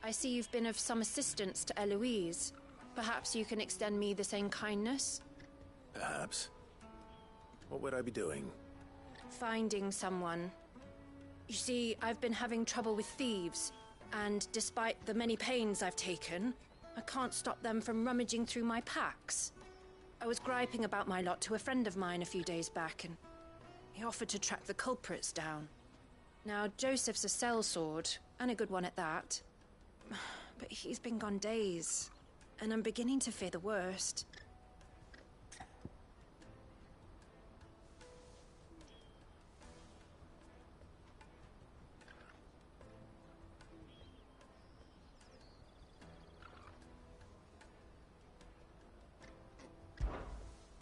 I see you've been of some assistance to Eloise. Perhaps you can extend me the same kindness? Perhaps. What would I be doing? Finding someone. You see, I've been having trouble with thieves, and despite the many pains I've taken, I can't stop them from rummaging through my packs. I was griping about my lot to a friend of mine a few days back, and he offered to track the culprits down. Now, Joseph's a sellsword, and a good one at that. But he's been gone days, and I'm beginning to fear the worst.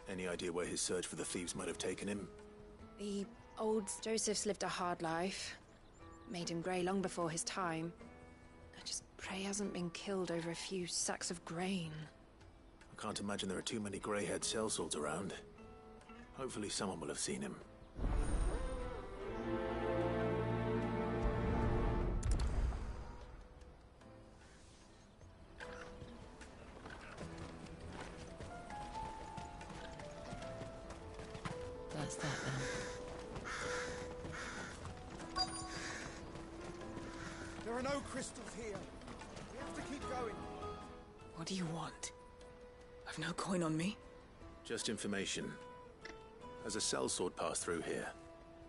Any idea where his search for the thieves might have taken him? The old Joseph's lived a hard life. Made him grey long before his time. I just pray he hasn't been killed over a few sacks of grain. I can't imagine there are too many grey-haired sellswords around. Hopefully someone will have seen him. That's that then. There are no crystals here. We have to keep going. What do you want? I've no coin on me. Just information. Has a sellsword passed through here?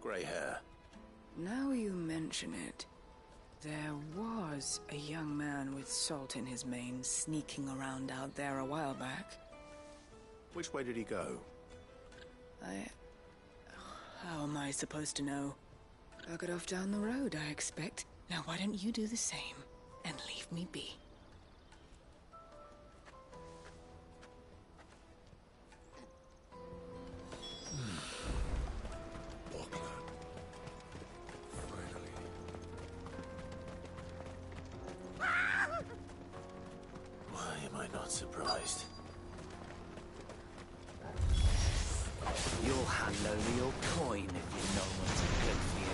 Grey hair. Now you mention it, there was a young man with salt in his mane sneaking around out there a while back. Which way did he go? How am I supposed to know? I'll get off down the road, I expect. Now why don't you do the same and leave me be? Why am I not surprised? You'll hand over your coin if you know what's good for you.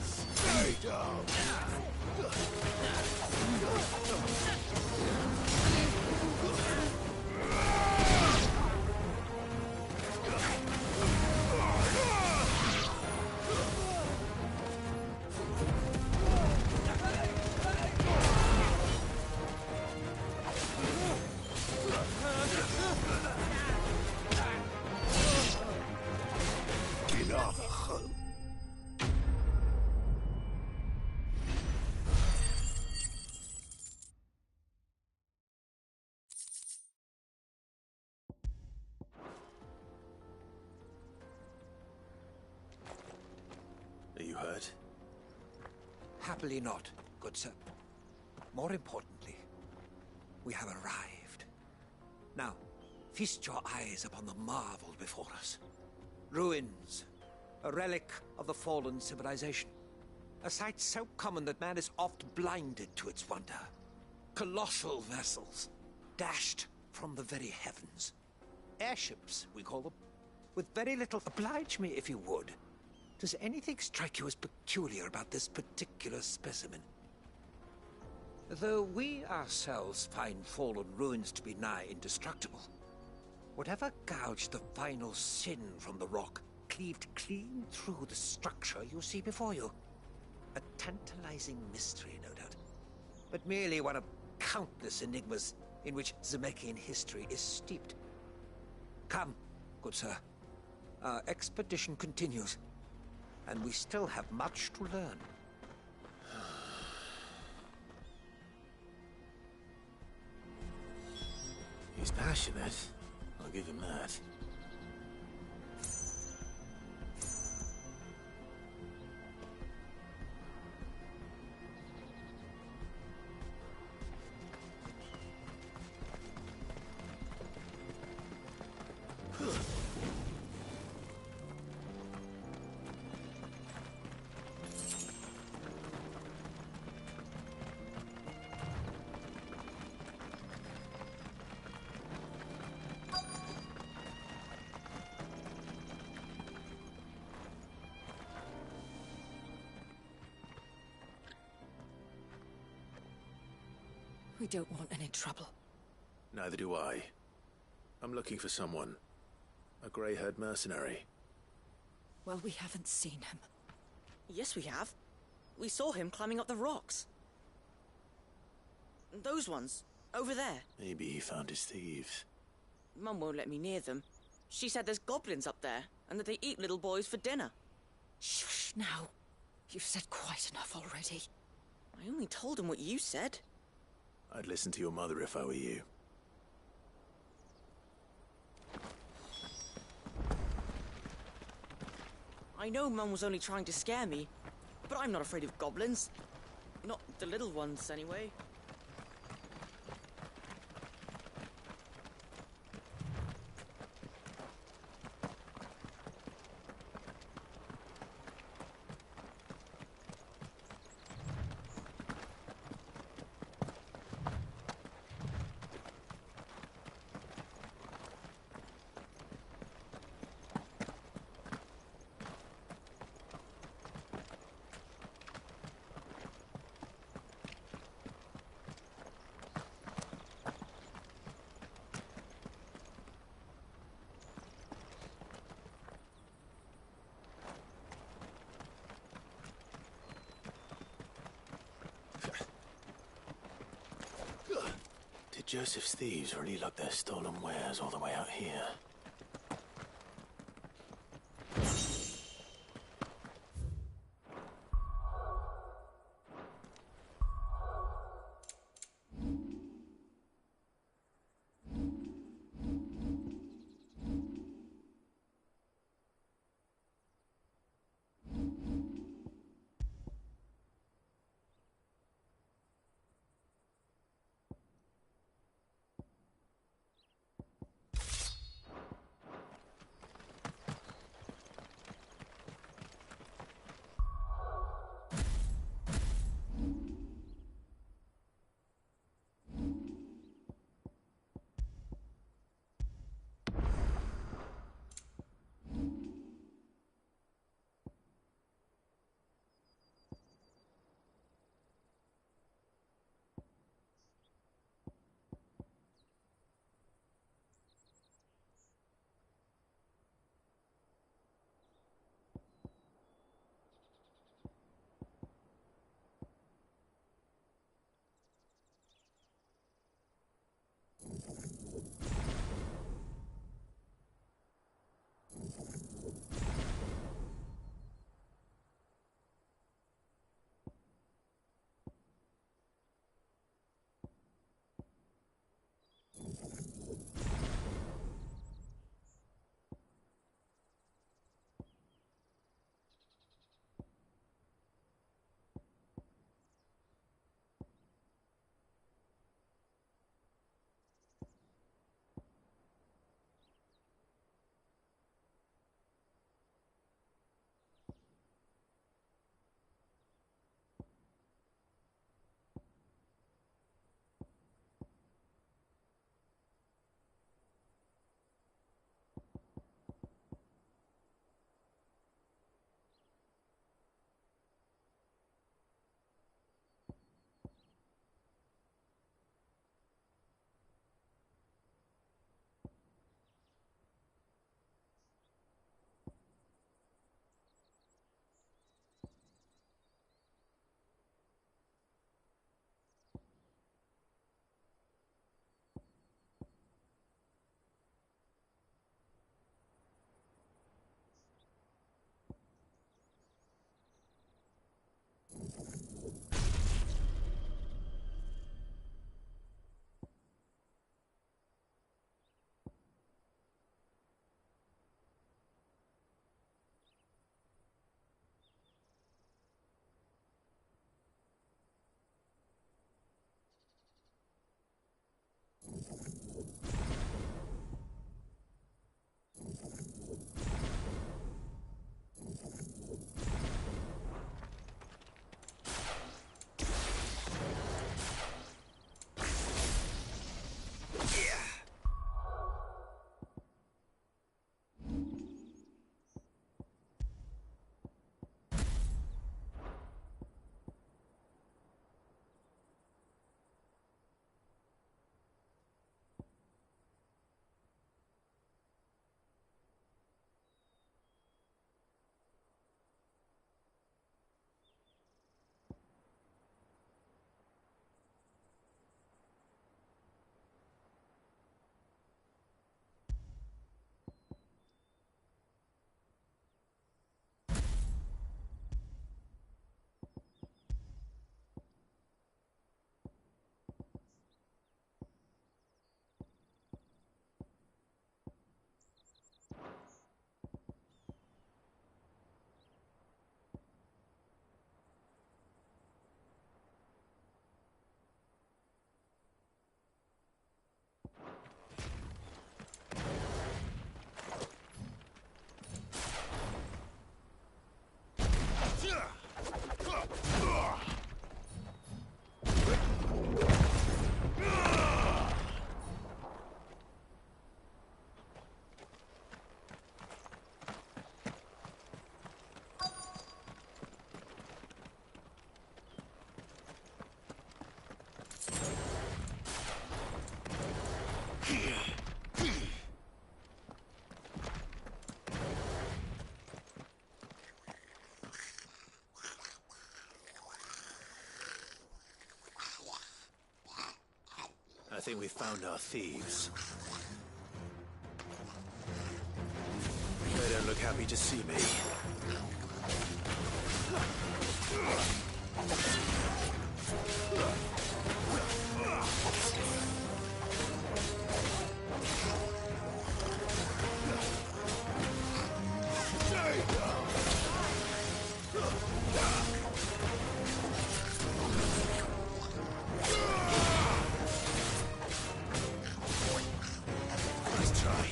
Stay down! Are you hurt? Happily not, good sir. More importantly, we have arrived. Now, feast your eyes upon the marvel before us. Ruins, a relic of the fallen civilization. A sight so common that man is oft blinded to its wonder. Colossal vessels, dashed from the very heavens. Airships, we call them. With very little... Oblige me if you would. Does anything strike you as peculiar about this particular specimen? Though we ourselves find fallen ruins to be nigh indestructible, whatever gouged the final sin from the rock cleaved clean through the structure you see before you. A tantalizing mystery, no doubt, but merely one of countless enigmas in which Zemeckis history is steeped. Come, good sir. Our expedition continues, and we still have much to learn. He's passionate. I'll give him that. We don't want any trouble. Neither do I. I'm looking for someone. A grey-haired mercenary. Well, we haven't seen him. Yes, we have. We saw him climbing up the rocks. Those ones, over there. Maybe he found his thieves. Mum won't let me near them. She said there's goblins up there, and that they eat little boys for dinner. Shush, now. You've said quite enough already. I only told him what you said. I'd listen to your mother if I were you. I know Mum was only trying to scare me, but I'm not afraid of goblins. Not the little ones, anyway. Did Joseph's thieves really lug their stolen wares all the way out here? think we found our thieves. They don't look happy to see me. Nice try.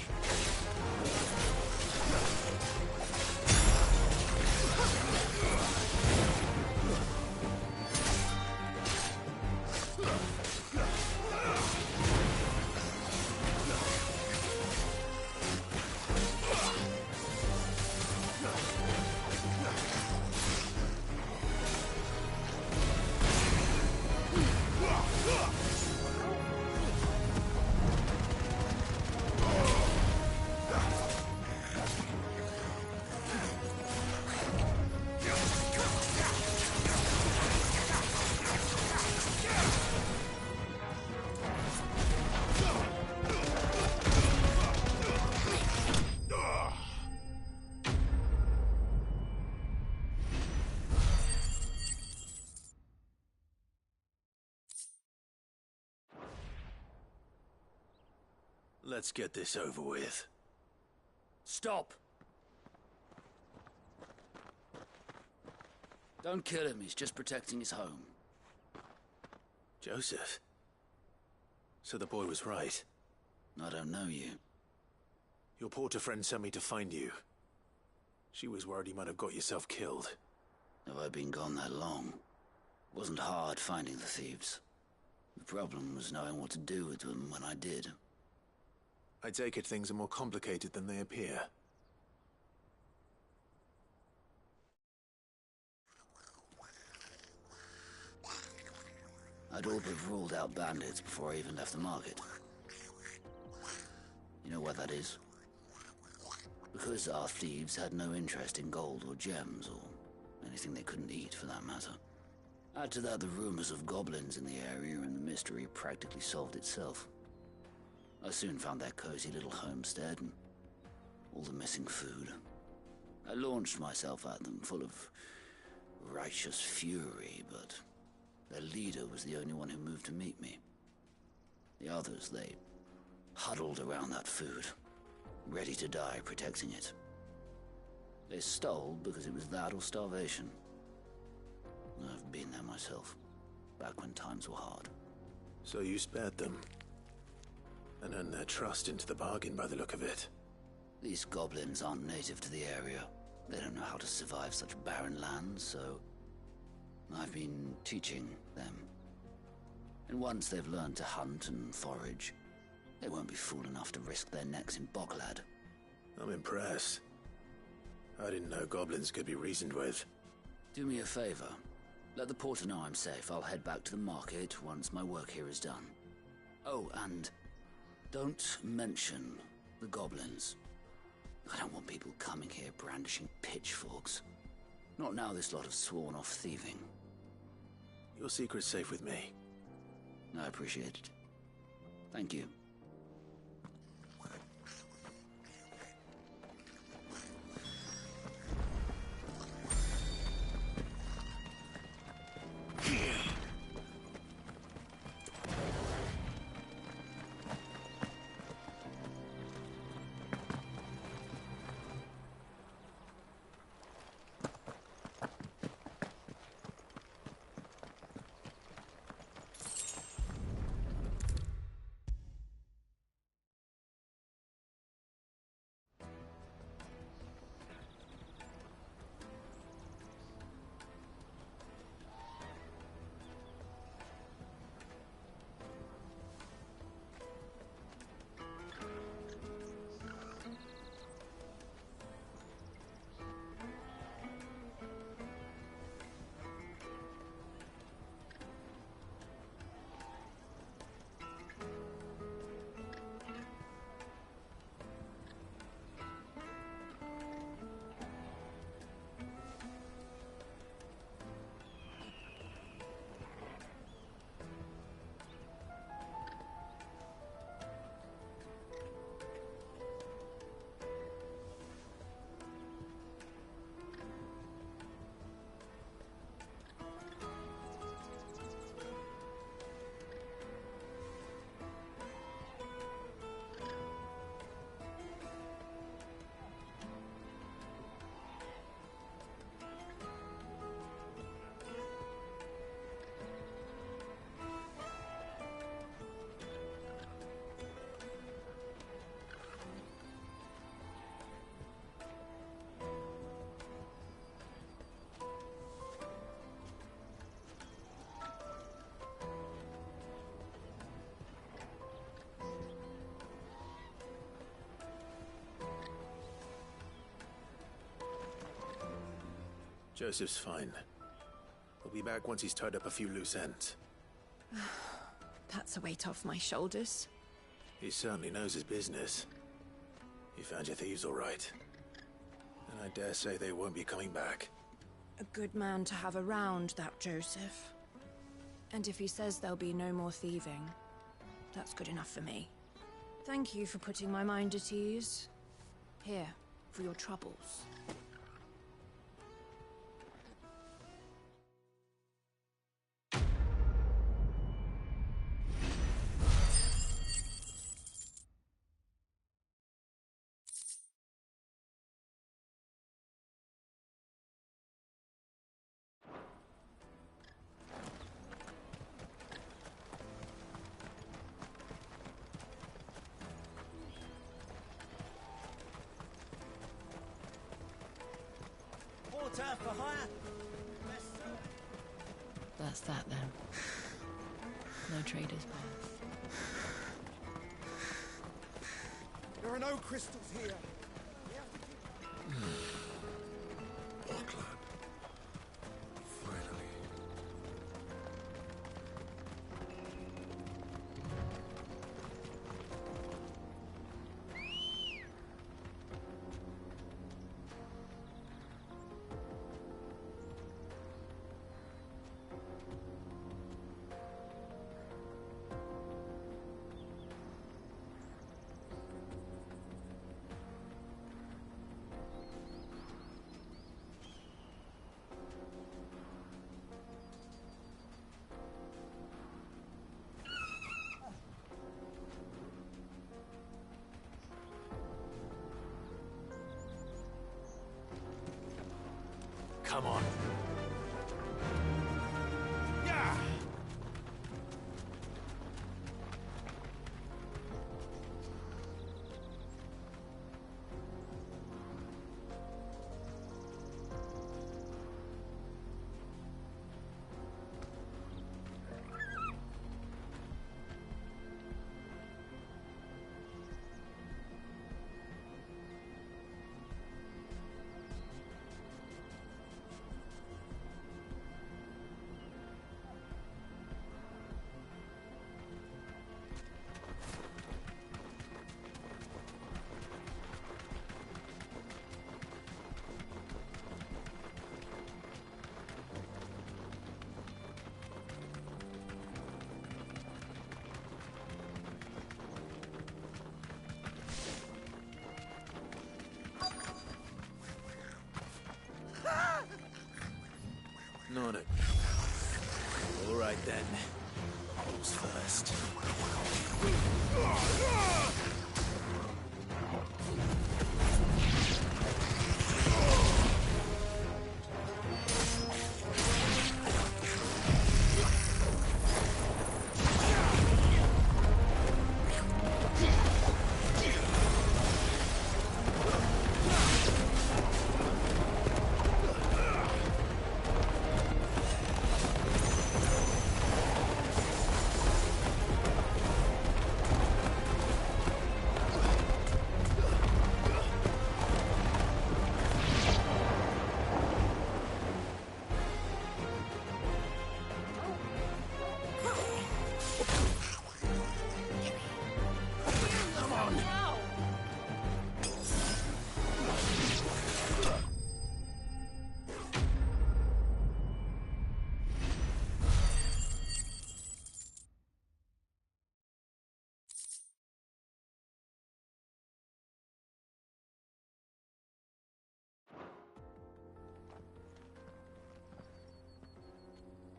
Let's get this over with. Stop! Don't kill him, he's just protecting his home. Joseph? So the boy was right. I don't know you. Your porter friend sent me to find you. She was worried you might have got yourself killed. Have I been gone that long? It wasn't hard finding the thieves. The problem was knowing what to do with them when I did. I take it things are more complicated than they appear. I'd all but ruled out bandits before I even left the market. You know why that is? Because our thieves had no interest in gold or gems, or anything they couldn't eat for that matter. Add to that the rumors of goblins in the area and the mystery practically solved itself. I soon found their cozy little homestead and all the missing food. I launched myself at them full of righteous fury, but their leader was the only one who moved to meet me. The others, they huddled around that food, ready to die protecting it. They stole because it was that or starvation. I've been there myself, back when times were hard. So you spared them? And earned their trust into the bargain by the look of it. These goblins aren't native to the area. They don't know how to survive such barren lands, so I've been teaching them. And once they've learned to hunt and forage, they won't be fool enough to risk their necks in Bocklad. I'm impressed. I didn't know goblins could be reasoned with. Do me a favor. Let the porter know I'm safe. I'll head back to the market once my work here is done. Oh, and don't mention the goblins. I don't want people coming here brandishing pitchforks. Not now this lot have sworn off thieving. Your secret's safe with me. I appreciate it. Thank you. Joseph's fine. He'll be back once he's tied up a few loose ends. That's a weight off my shoulders. He certainly knows his business. You found your thieves all right. And I dare say they won't be coming back. A good man to have around, that Joseph. And if he says there'll be no more thieving, that's good enough for me. Thank you for putting my mind at ease. Here, for your troubles. For hire. That's that then. No trader's path. There are no crystals here. Auckland. Finally. Come on. Not it. All right then. Who's first?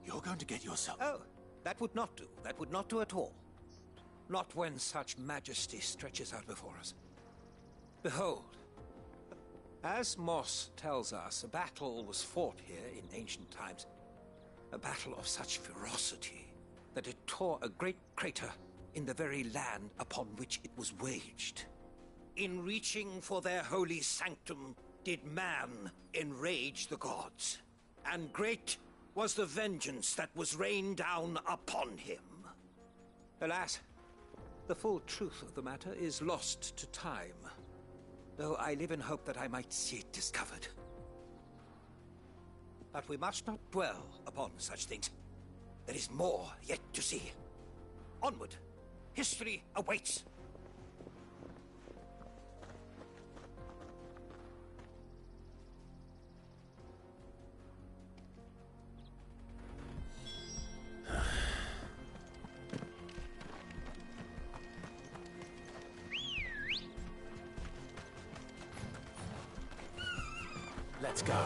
You're going to get yourself... Oh, that would not do. That would not do at all. Not when such majesty stretches out before us. Behold, as Moss tells us, a battle was fought here in ancient times. A battle of such ferocity that it tore a great crater in the very land upon which it was waged. In reaching for their holy sanctum, did man enrage the gods, and great was the vengeance that was rained down upon him. Alas, the full truth of the matter is lost to time, though I live in hope that I might see it discovered. But we must not dwell upon such things. There is more yet to see. Onward. History awaits. Let's go.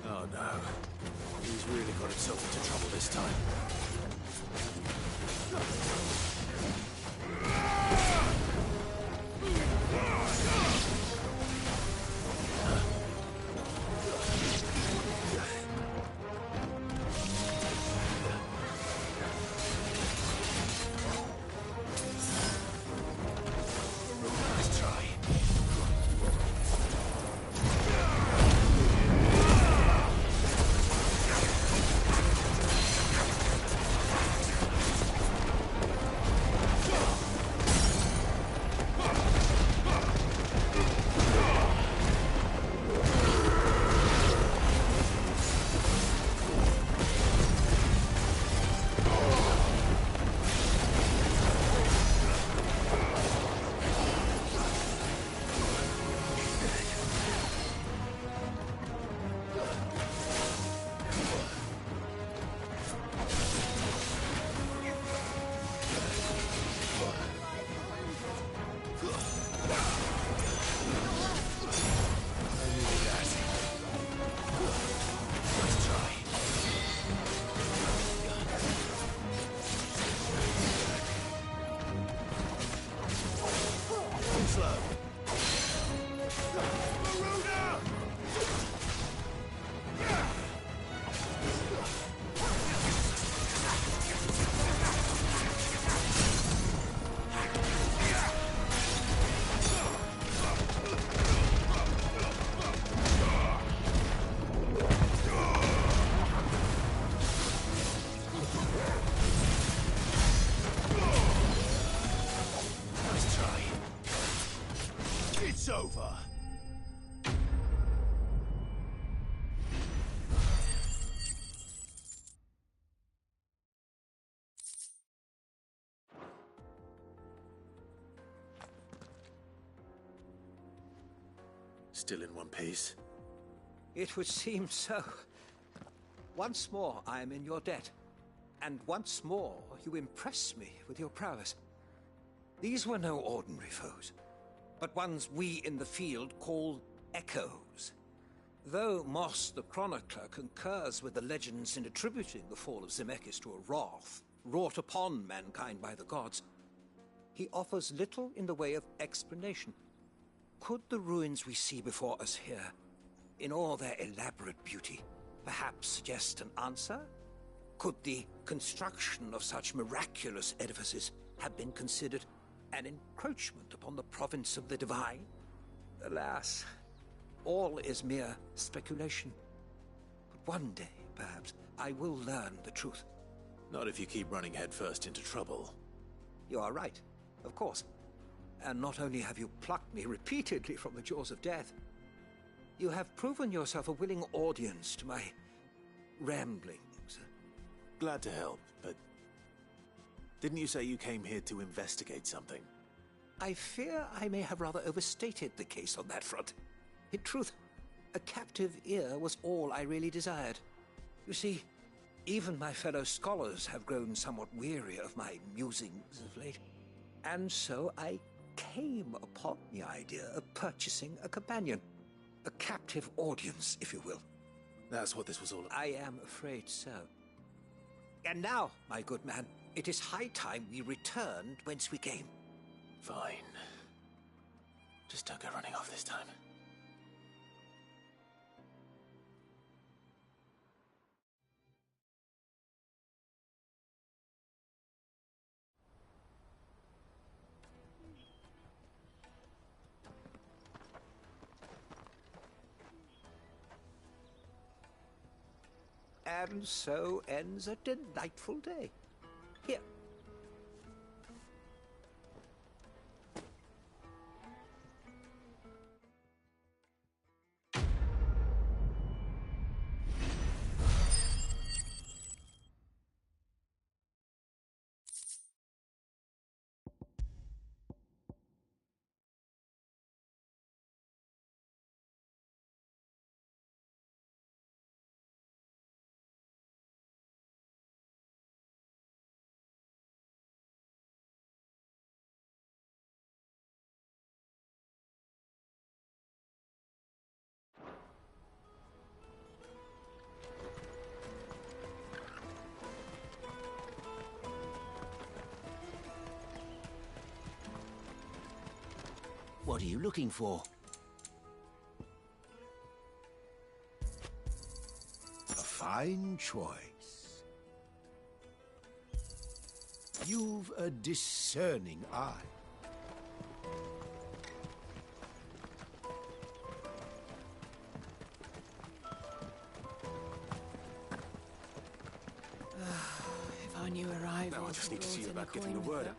Oh no. He's really got himself into trouble this time. Nice try. It's over. Still in one piece? It would seem so. Once more I am in your debt. And once more you impress me with your prowess. These were no ordinary foes, but ones we in the field call echoes. Though Moss the Chronicler concurs with the legends in attributing the fall of Zemeckis to a wrath wrought upon mankind by the gods, he offers little in the way of explanation. Could the ruins we see before us here, in all their elaborate beauty, perhaps suggest an answer? Could the construction of such miraculous edifices have been considered an encroachment upon the province of the divine? Alas, all is mere speculation. But one day, perhaps, I will learn the truth. Not if you keep running headfirst into trouble. You are right, of course. And not only have you plucked me repeatedly from the jaws of death, you have proven yourself a willing audience to my ramblings. Glad to help, but didn't you say you came here to investigate something? I fear I may have rather overstated the case on that front. In truth, a captive ear was all I really desired. You see, even my fellow scholars have grown somewhat weary of my musings of late. And so I came upon the idea of purchasing a companion. A captive audience, if you will. That's what this was all about. I am afraid so. And now, my good man, it is high time we returned whence we came. Fine. Just don't go running off this time. And so ends a delightful day. Here. What are you looking for? A fine choice. You've a discerning eye. If I knew arrival. Now I just need to see you about getting the word out.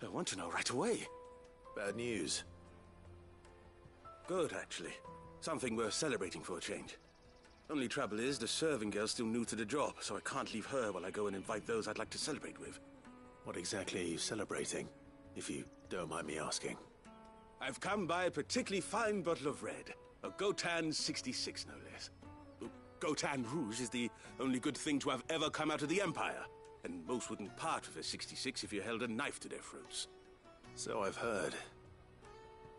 I want to know right away. Bad news. Good, actually. Something worth celebrating for a change. Only trouble is, the serving girl's still new to the job, so I can't leave her while I go and invite those I'd like to celebrate with. What exactly are you celebrating, if you don't mind me asking? I've come by a particularly fine bottle of red. A Gotan 66, no less. Gotan Rouge is the only good thing to have ever come out of the Empire, and most wouldn't part with a 66 if you held a knife to their throats. So I've heard.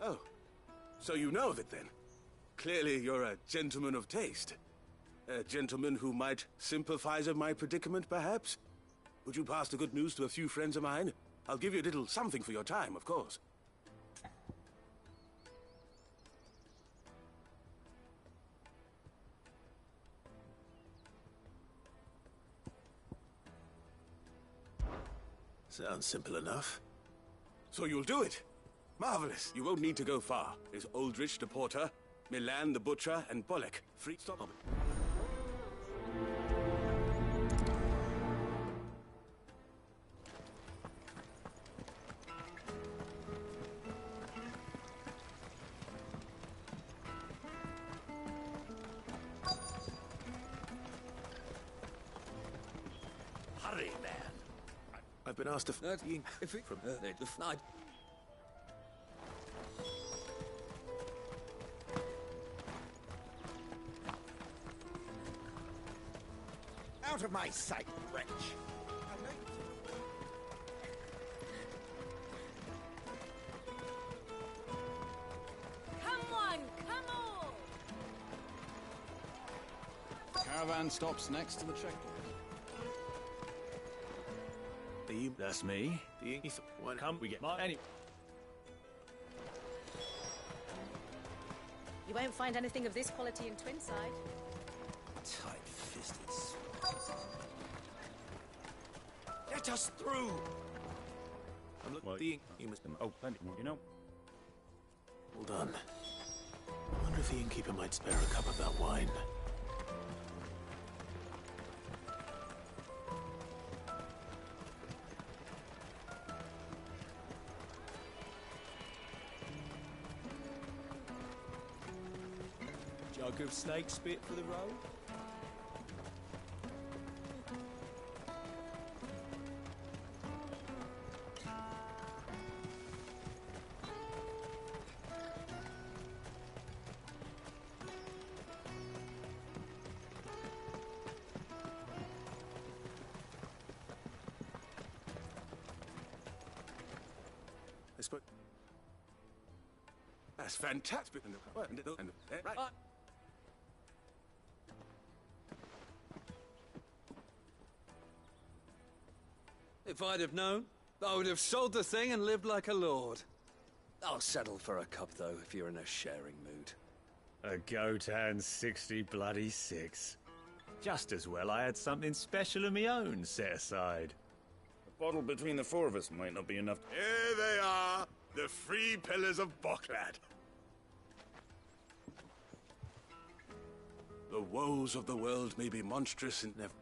Oh, so you know of it then? Clearly you're a gentleman of taste. A gentleman who might sympathize with my predicament, perhaps? Would you pass the good news to a few friends of mine? I'll give you a little something for your time, of course. Sounds simple enough. So you'll do it? Marvelous. You won't need to go far. There's Aldrich the porter, Milan the butcher, and Bolek. Free stop. Hurry, man. I've been asked to From the flight. Out of my sight, wretch! Come on, come on! Caravan stops next to the checkpoint. That's me. Come, we get my Anyway. You won't find anything of this quality in Twinside. Tight-fisted swine. Let us through! I'm looking. You must. Oh, plenty more, you know. Well done. I wonder if the innkeeper might spare a cup of that wine. Jug of snake spit for the road? spoke. That's fantastic. Right. If I'd have known, I would have sold the thing and lived like a lord. I'll settle for a cup, though, if you're in a sharing mood. A goat and 60 bloody 6. Just as well I had something special of my own set aside. A bottle between the four of us might not be enough. Here they are, the free pillars of Boklad. The woes of the world may be monstrous and never...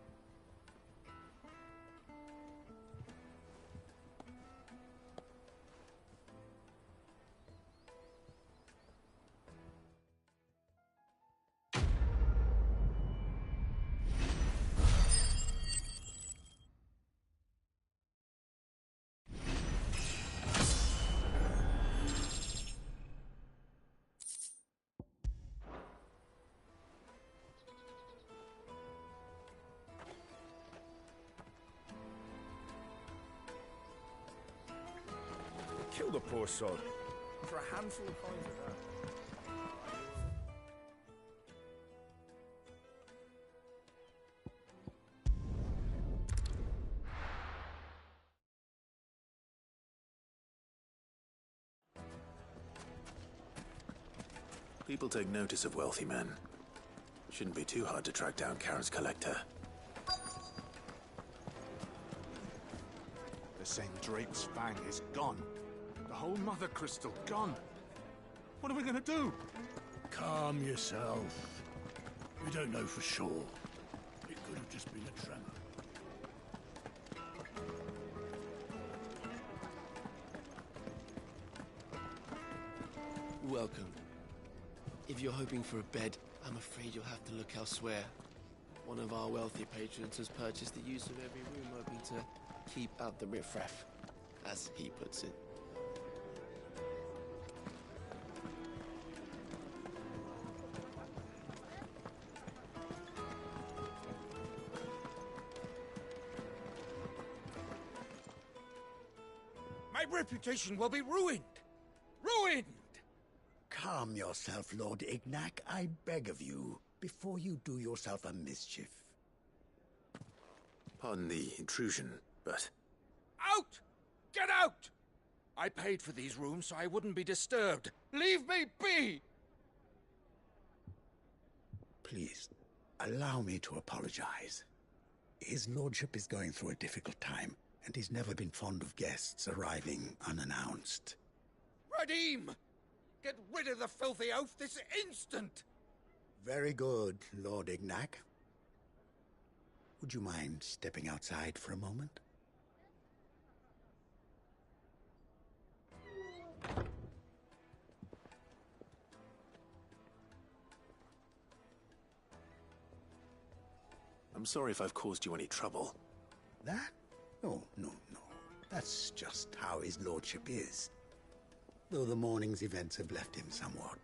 Kill the poor sod. For a handful of coins of that. People take notice of wealthy men. Shouldn't be too hard to track down Karen's collector. The same Drake's fang is gone. The whole mother crystal gone. What are we gonna do? Calm yourself. We don't know for sure. It could have just been a tremor. Welcome. If you're hoping for a bed, I'm afraid you'll have to look elsewhere. One of our wealthy patrons has purchased the use of every room, hoping to keep out the riffraff, as he puts it. My reputation will be ruined! Ruined! Calm yourself, Lord Ignac, I beg of you, before you do yourself a mischief. Pardon the intrusion, but... Out! Get out! I paid for these rooms so I wouldn't be disturbed. Leave me be! Please, allow me to apologize. His lordship is going through a difficult time, and he's never been fond of guests arriving unannounced. Radim! Get rid of the filthy oaf this instant! Very good, Lord Ignac. Would you mind stepping outside for a moment? I'm sorry if I've caused you any trouble. That? Oh, no. That's just how his lordship is. Though the morning's events have left him somewhat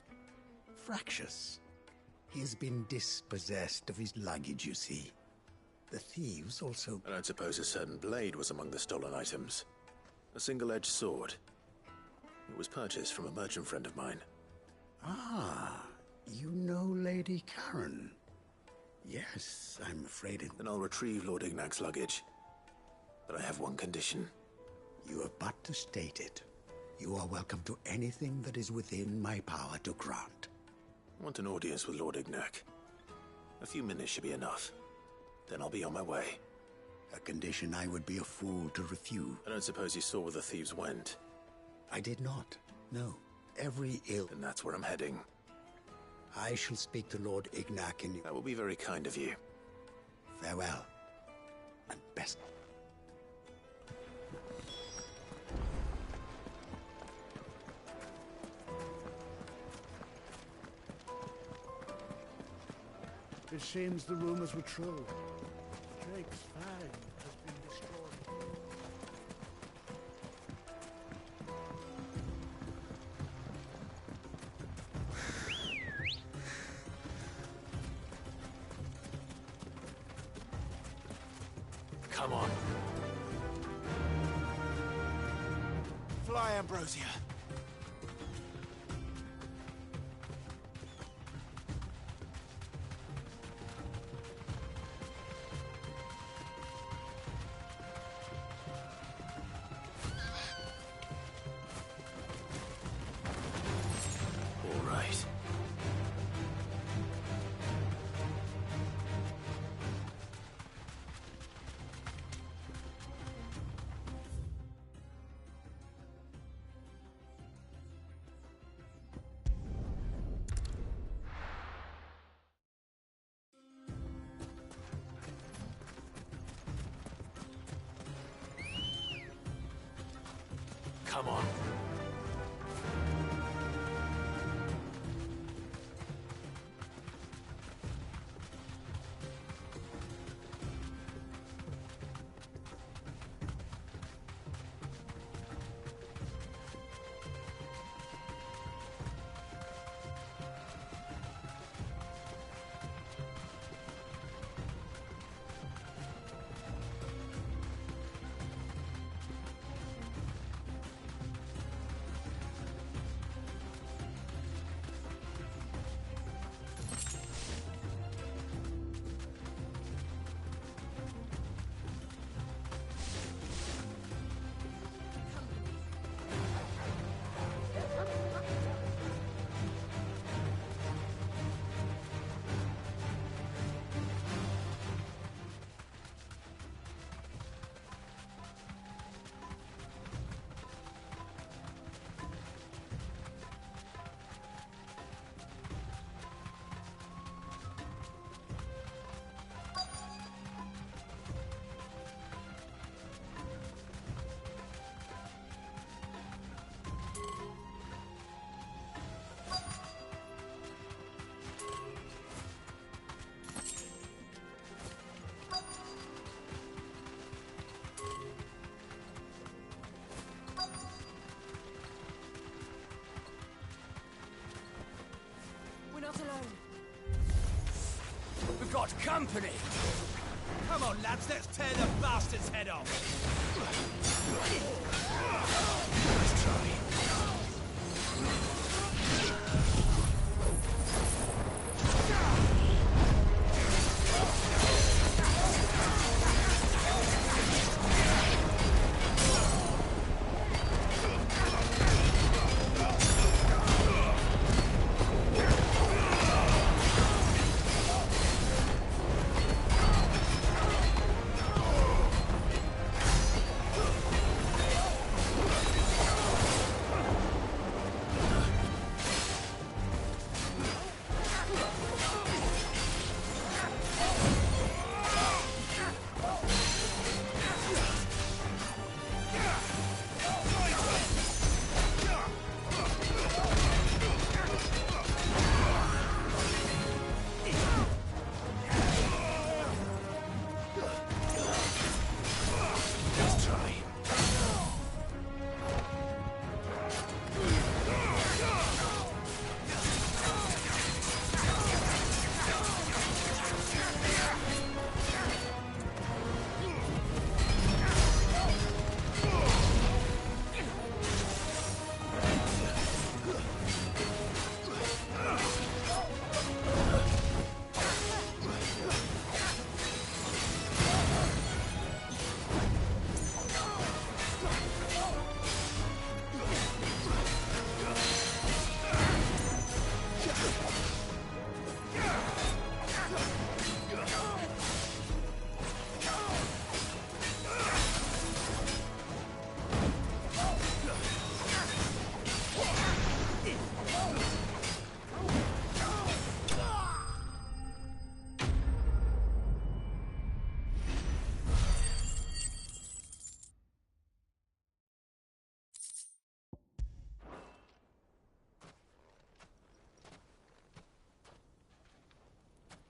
fractious. He has been dispossessed of his luggage, you see. The thieves also... I don't suppose a certain blade was among the stolen items. A single-edged sword. It was purchased from a merchant friend of mine. Ah, you know Lady Karen. Yes, I'm afraid it... Then I'll retrieve Lord Ignac's luggage. But I have one condition. You have but to state it. You are welcome to anything that is within my power to grant. I want an audience with Lord Ignac. A few minutes should be enough. Then I'll be on my way. A condition I would be a fool to refuse. I don't suppose you saw where the thieves went? I did not. No. Every ill... Then that's where I'm heading. I shall speak to Lord Ignac in... That will be very kind of you. Farewell. And best... It seems the rumors were true. Drake's fang has been destroyed. Come on. Fly, Ambrosia. All right. Come on. We're not alone. We've got company! Come on, lads, let's tear the bastard's head off! Let's try.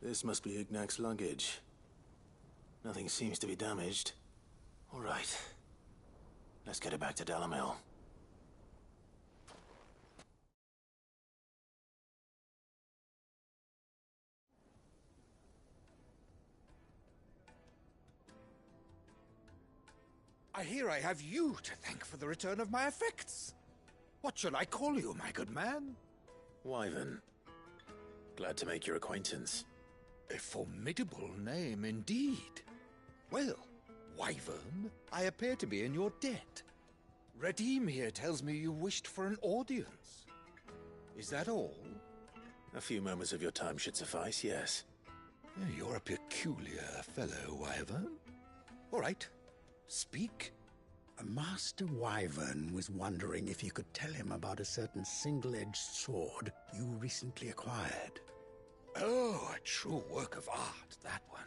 This must be Ignac's luggage. Nothing seems to be damaged. All right. Let's get it back to Dalamil. I hear I have you to thank for the return of my effects. What shall I call you, my good man? Wyvern. Glad to make your acquaintance. A formidable name indeed. Well, Wyvern, I appear to be in your debt. Redeem here tells me you wished for an audience. Is that all? A few moments of your time should suffice, yes. You're a peculiar fellow, Wyvern. All right, speak. Master Wyvern was wondering if you could tell him about a certain single-edged sword you recently acquired. Oh, a true work of art, that one.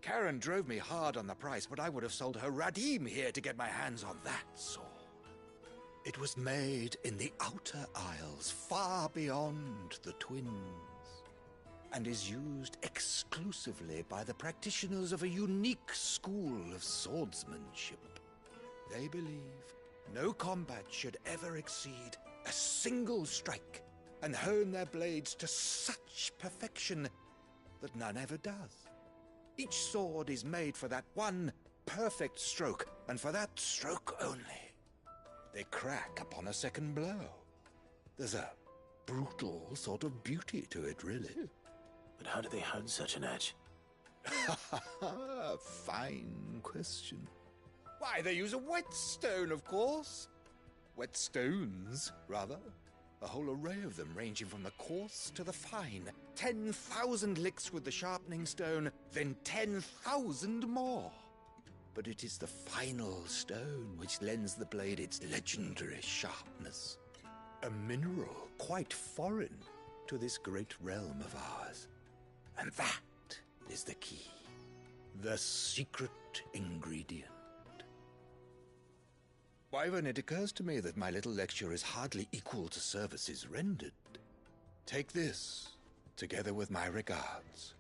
Karen drove me hard on the price, but I would have sold her Radim here to get my hands on that sword. It was made in the Outer Isles, far beyond the Twins, and is used exclusively by the practitioners of a unique school of swordsmanship. They believe no combat should ever exceed a single strike, and hone their blades to such perfection that none ever does. Each sword is made for that one perfect stroke, and for that stroke only. They crack upon a second blow. There's a brutal sort of beauty to it, really. But how do they hone such an edge? Fine question. Why, they use a whetstone, of course. Whetstones, rather. A whole array of them, ranging from the coarse to the fine. 10,000 licks with the sharpening stone, then 10,000 more. But it is the final stone which lends the blade its legendary sharpness. A mineral quite foreign to this great realm of ours. And that is the key. The secret ingredient. Wyvern, it occurs to me that my little lecture is hardly equal to services rendered. Take this, together with my regards.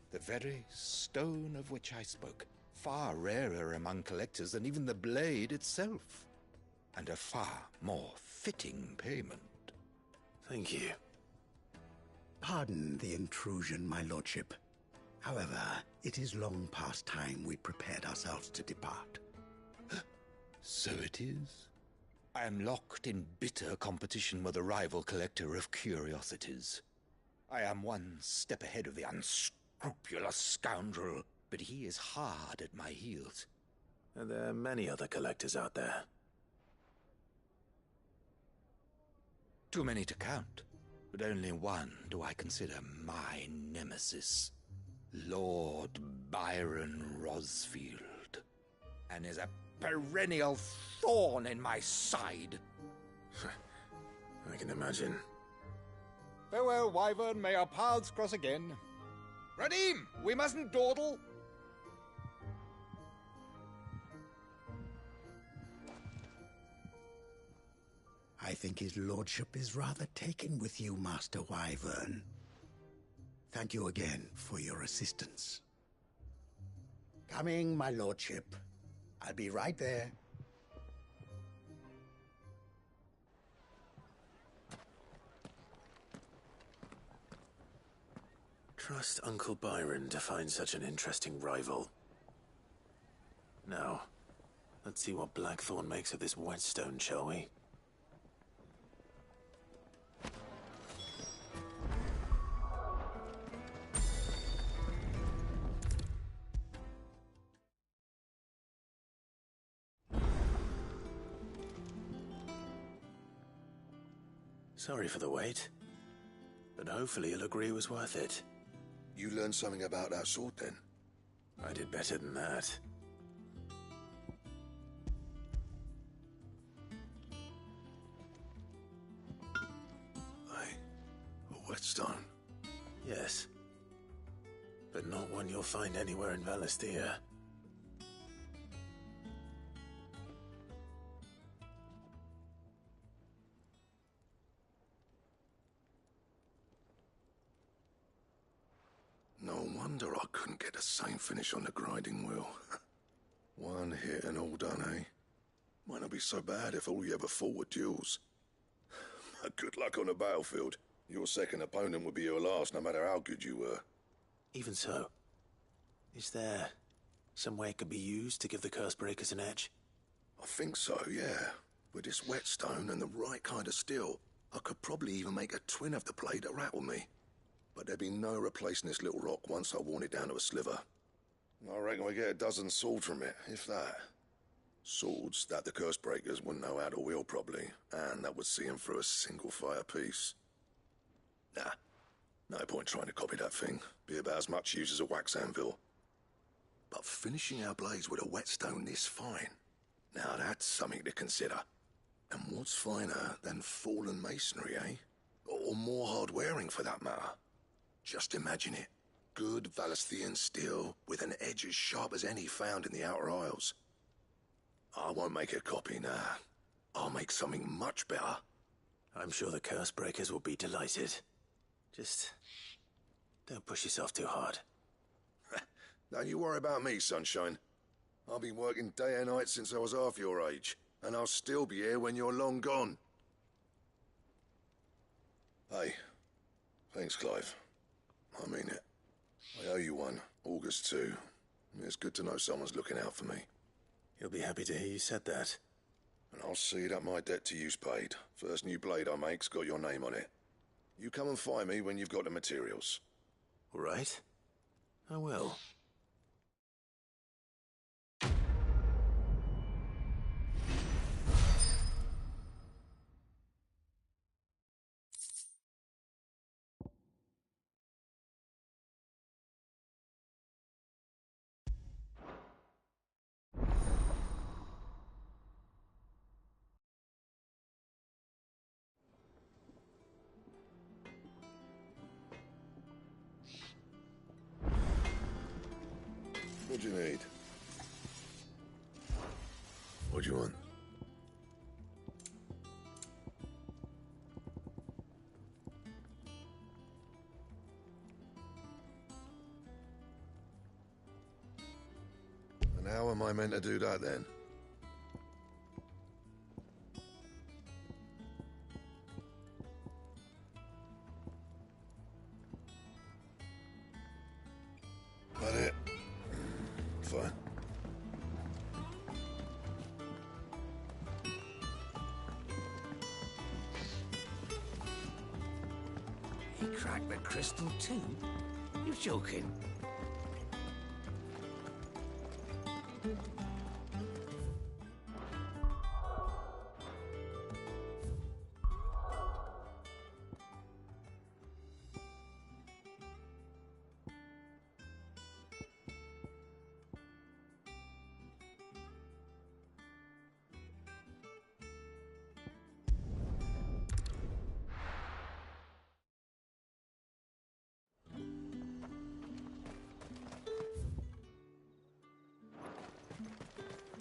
The very stone of which I spoke, far rarer among collectors than even the blade itself, and a far more fitting payment. Thank you. Pardon the intrusion, my lordship. However, it is long past time we prepared ourselves to depart. So it is. I am locked in bitter competition with a rival collector of curiosities. I am one step ahead of the unscrupulous scoundrel, but he is hard at my heels. Are there many other collectors out there? Too many to count, but only one do I consider my nemesis. Lord Byron Rosfield, and is a perennial thorn in my side. I can imagine. Farewell, Wyvern. May our paths cross again. Radim, we mustn't dawdle. I think his lordship is rather taken with you, Master Wyvern. Thank you again for your assistance. Coming, my lordship. I'll be right there. Trust Uncle Byron to find such an interesting rival. Now, let's see what Blackthorn makes of this whetstone, shall we? Sorry for the wait, but hopefully you'll agree it was worth it. You learned something about that sword, then? I did better than that. A whetstone? Yes. But not one you'll find anywhere in Valisthea. No wonder I couldn't get the same finish on the grinding wheel. One hit and all done, eh? Might not be so bad if all you ever fought were duels. Good luck on the battlefield. Your second opponent would be your last, no matter how good you were. Even so, is there some way it could be used to give the Cursebreakers an edge? I think so, yeah. With this whetstone and the right kind of steel, I could probably even make a twin of the blade that rattled me. But there'd be no replacing this little rock once I worn it down to a sliver. I reckon we get a dozen swords from it, if that. Swords that the curse breakers wouldn't know how to wield properly, and that would see them through a single fire piece. Nah, no point trying to copy that thing. Be about as much use as a wax anvil. But finishing our blades with a whetstone this fine, now that's something to consider. And what's finer than fallen masonry, eh? Or more hard-wearing, for that matter. Just imagine it. Good Valesthian steel with an edge as sharp as any found in the Outer Isles. I won't make a copy, nah. I'll make something much better. I'm sure the curse breakers will be delighted. Just don't push yourself too hard. Don't you worry about me, sunshine. I've been working day and night since I was half your age, and I'll still be here when you're long gone. Hey, thanks, Clive. I mean it. I owe you one, August too. It's good to know someone's looking out for me. He'll be happy to hear you said that. And I'll see that my debt to you's paid. First new blade I make's got your name on it. You come and find me when you've got the materials. All right. I will. What do you need? What do you want? And how am I meant to do that then? That it? Fine. He cracked the crystal too? You're joking.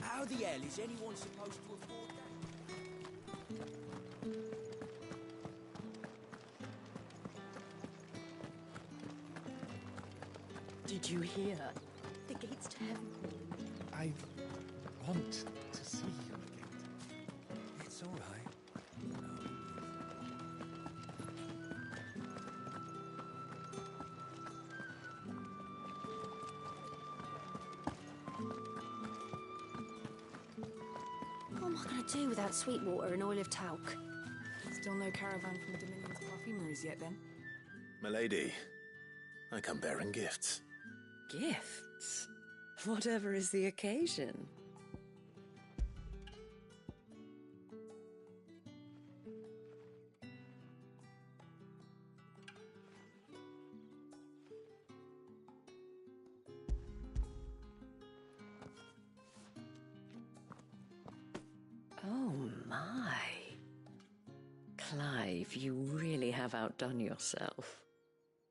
How the hell is anyone supposed to afford that? Did you hear? The gates to heaven. I want to see you again. It's all right. What am I going to do without sweet water and olive talc? Still no caravan from the Dominion's perfumeries yet, then? Milady, I come bearing gifts. Gifts? Whatever is the occasion. Oh my. Clive, you really have outdone yourself.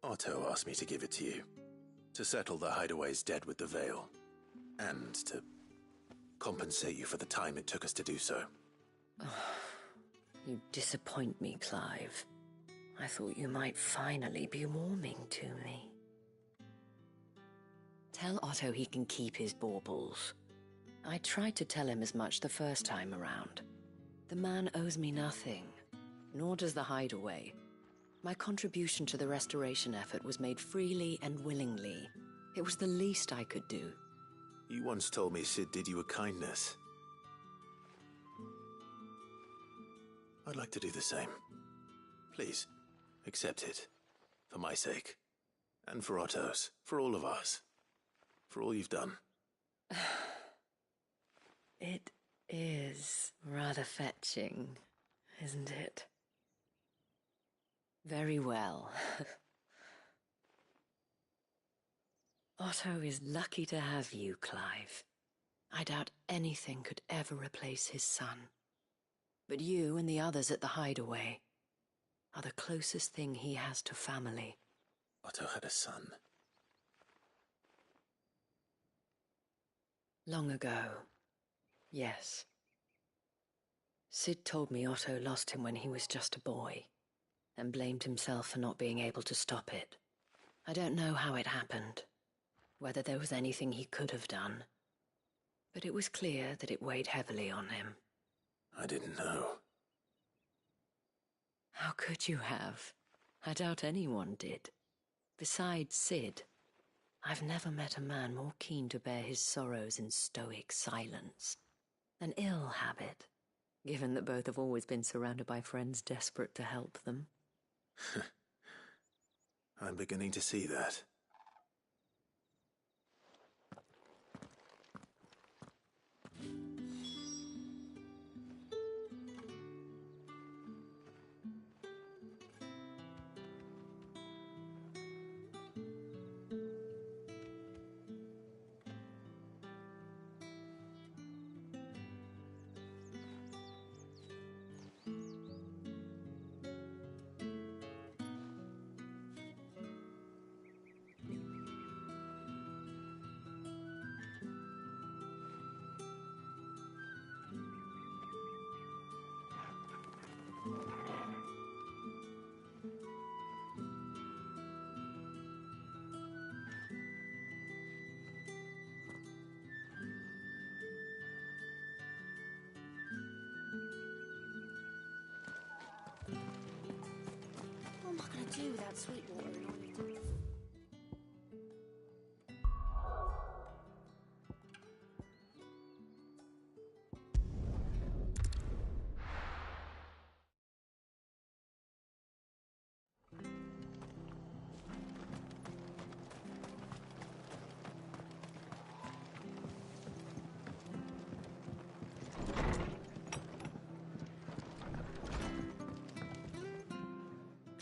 Otto asked me to give it to you. To settle the Hideaway's debt with the Veil. And to compensate you for the time it took us to do so. You disappoint me, Clive. I thought you might finally be warming to me. Tell Otto he can keep his baubles. I tried to tell him as much the first time around. The man owes me nothing, nor does the Hideaway. My contribution to the restoration effort was made freely and willingly. It was the least I could do. You once told me Sid did you a kindness. I'd like to do the same. Please, accept it. For my sake. And for Otto's. For all of us. For all you've done. It is rather fetching, isn't it? Very well. Otto is lucky to have you, Clive. I doubt anything could ever replace his son. But you and the others at the Hideaway are the closest thing he has to family. Otto had a son. Long ago, yes. Sid told me Otto lost him when he was just a boy, and blamed himself for not being able to stop it. I don't know how it happened, whether there was anything he could have done, but it was clear that it weighed heavily on him. I didn't know. How could you have? I doubt anyone did. Besides Sid, I've never met a man more keen to bear his sorrows in stoic silence. An ill habit, given that both have always been surrounded by friends desperate to help them. I'm beginning to see that. What am I going to do without Sweetwater?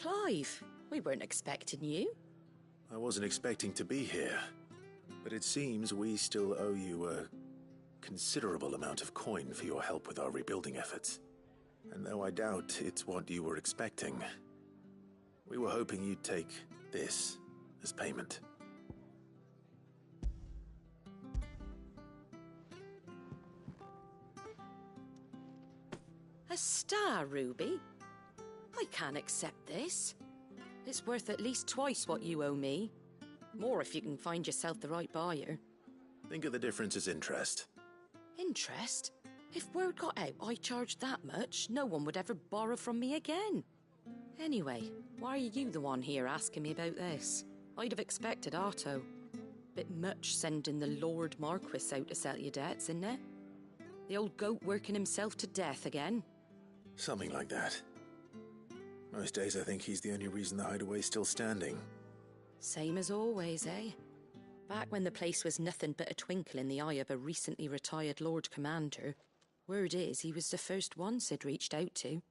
Clive, we weren't expecting you. I wasn't expecting to be here, but it seems we still owe you a considerable amount of coin for your help with our rebuilding efforts. And though I doubt it's what you were expecting, we were hoping you'd take this as payment. A star ruby? I can't accept this. It's worth at least twice what you owe me. More if you can find yourself the right buyer. Think of the difference as interest. Interest? If word got out I charged that much, no one would ever borrow from me again. Anyway, why are you the one here asking me about this? I'd have expected Otto. Bit much sending the Lord Marquis out to settle your debts, isn't it? The old goat working himself to death again? Something like that. Most days I think he's the only reason the Hideaway's still standing. Same as always, eh? Back when the place was nothing but a twinkle in the eye of a recently retired Lord Commander, word is he was the first one Sid reached out to.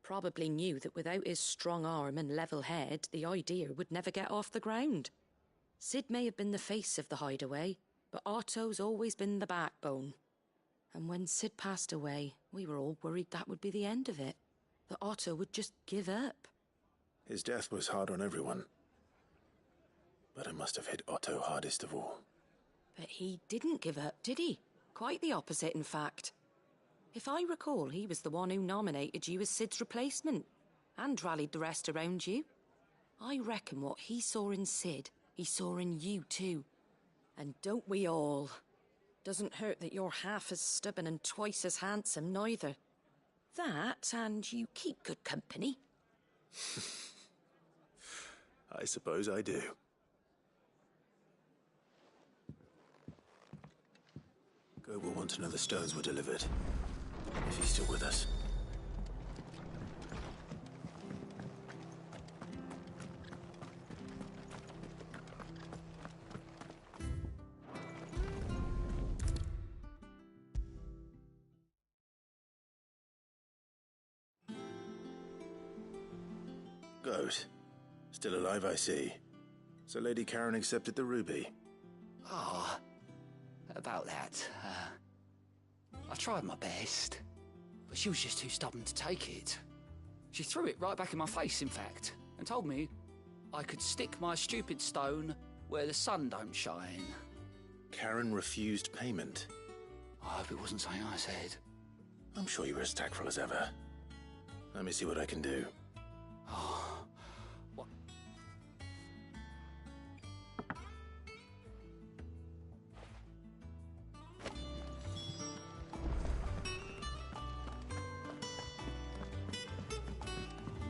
Probably knew that without his strong arm and level head, the idea would never get off the ground. Sid may have been the face of the Hideaway, but Otto's always been the backbone. And when Sid passed away, we were all worried that would be the end of it. That Otto would just give up. His death was hard on everyone. But it must have hit Otto hardest of all. But he didn't give up, did he? Quite the opposite, in fact. If I recall, he was the one who nominated you as Sid's replacement, and rallied the rest around you. I reckon what he saw in Sid, he saw in you too. And don't we all? Doesn't hurt that you're half as stubborn and twice as handsome, neither. That, and you keep good company. I suppose I do. Goat will want to know the stones were delivered. If he's still with us. Goat. Still alive, I see. So Lady Karen accepted the ruby. Ah, about that. I tried my best, but she was just too stubborn to take it. She threw it right back in my face, in fact, and told me I could stick my stupid stone where the sun don't shine. Karen refused payment. I hope it wasn't something I said. I'm sure you were as tactful as ever. Let me see what I can do. Oh, what?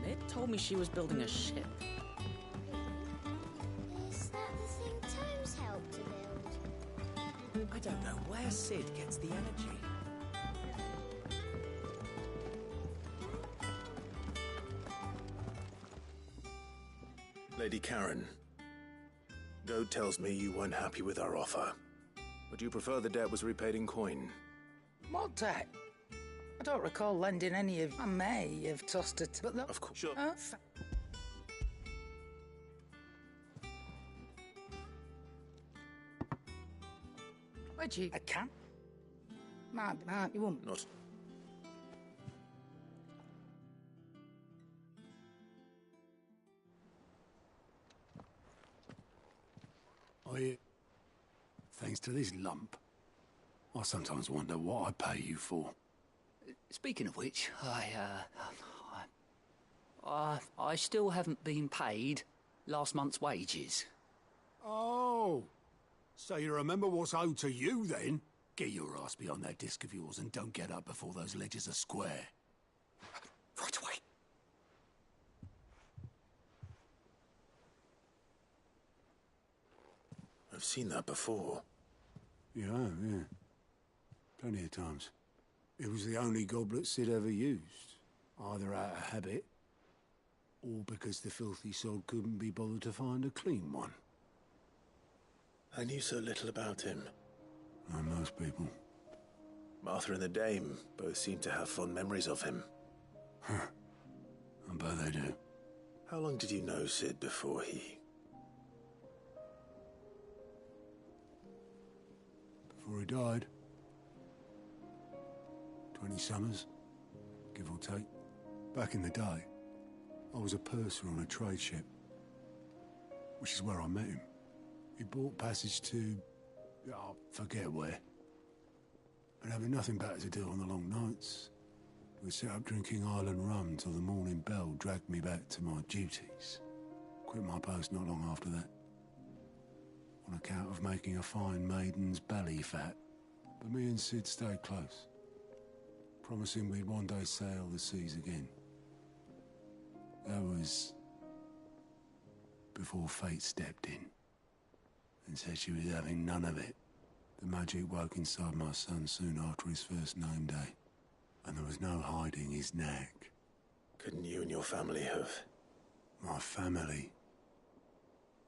Ned told me she was building a ship. Is that the thing Tomes helped to build? I don't know where Sid gets the energy. Lady Karen, Goat tells me you weren't happy with our offer. Would you prefer the debt was repaid in coin? What debt? I don't recall lending any of... I may have tossed it, but... Of course. Sure. Where'd you... I can't. Might, you won't. Not... Thanks to this lump, I sometimes wonder what I pay you for. Speaking of which, I still haven't been paid last month's wages. Oh, so you remember what's owed to you then? Get your ass behind that disc of yours and don't get up before those ledgers are square. Right away. I've seen that before. Yeah, yeah. Plenty of times. It was the only goblet Sid ever used. Either out of habit, or because the filthy sod couldn't be bothered to find a clean one. I knew so little about him. Like most people. Martha and the Dame both seem to have fond memories of him. Huh. I bet they do. How long did you know Sid before he... Before he died. 20 summers, give or take. Back in the day, I was a purser on a trade ship, which is where I met him. He bought passage to... I forget where. And having nothing better to do on the long nights, we set up drinking island rum till the morning bell dragged me back to my duties. Quit my post not long after that, on account of making a fine maiden's belly fat. But me and Sid stayed close, promising we'd one day sail the seas again. That was before fate stepped in and said she was having none of it. The magic woke inside my son soon after his first name day, and there was no hiding his knack. Couldn't you and your family have... My family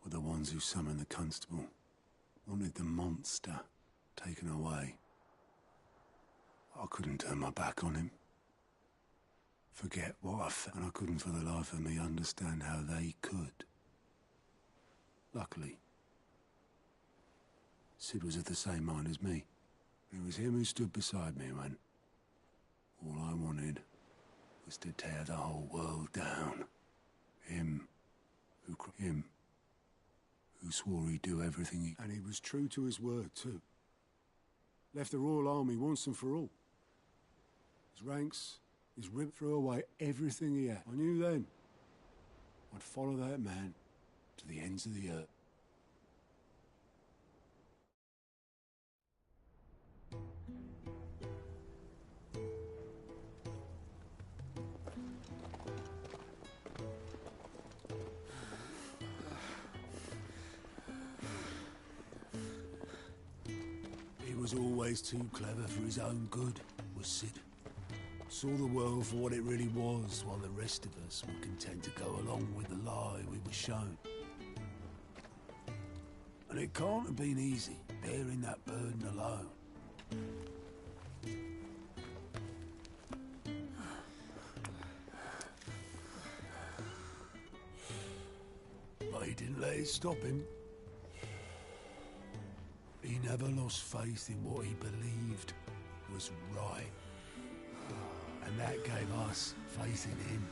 were the ones who summoned the constable, wanted the monster taken away. I couldn't turn my back on him. Forget what I felt, and I couldn't for the life of me understand how they could. Luckily, Sid was of the same mind as me. It was him who stood beside me when all I wanted was to tear the whole world down. Him who swore he'd do everything he... And he was true to his word, too. Left the Royal Army once and for all. His ranks, his rib, threw away everything he had. I knew then I'd follow that man to the ends of the earth. He was always too clever for his own good, was Sid. Saw the world for what it really was, while the rest of us were content to go along with the lie we were shown. And it can't have been easy, bearing that burden alone. he didn't let it stop him. He never lost faith in what he believed was right. And that gave us faith in him.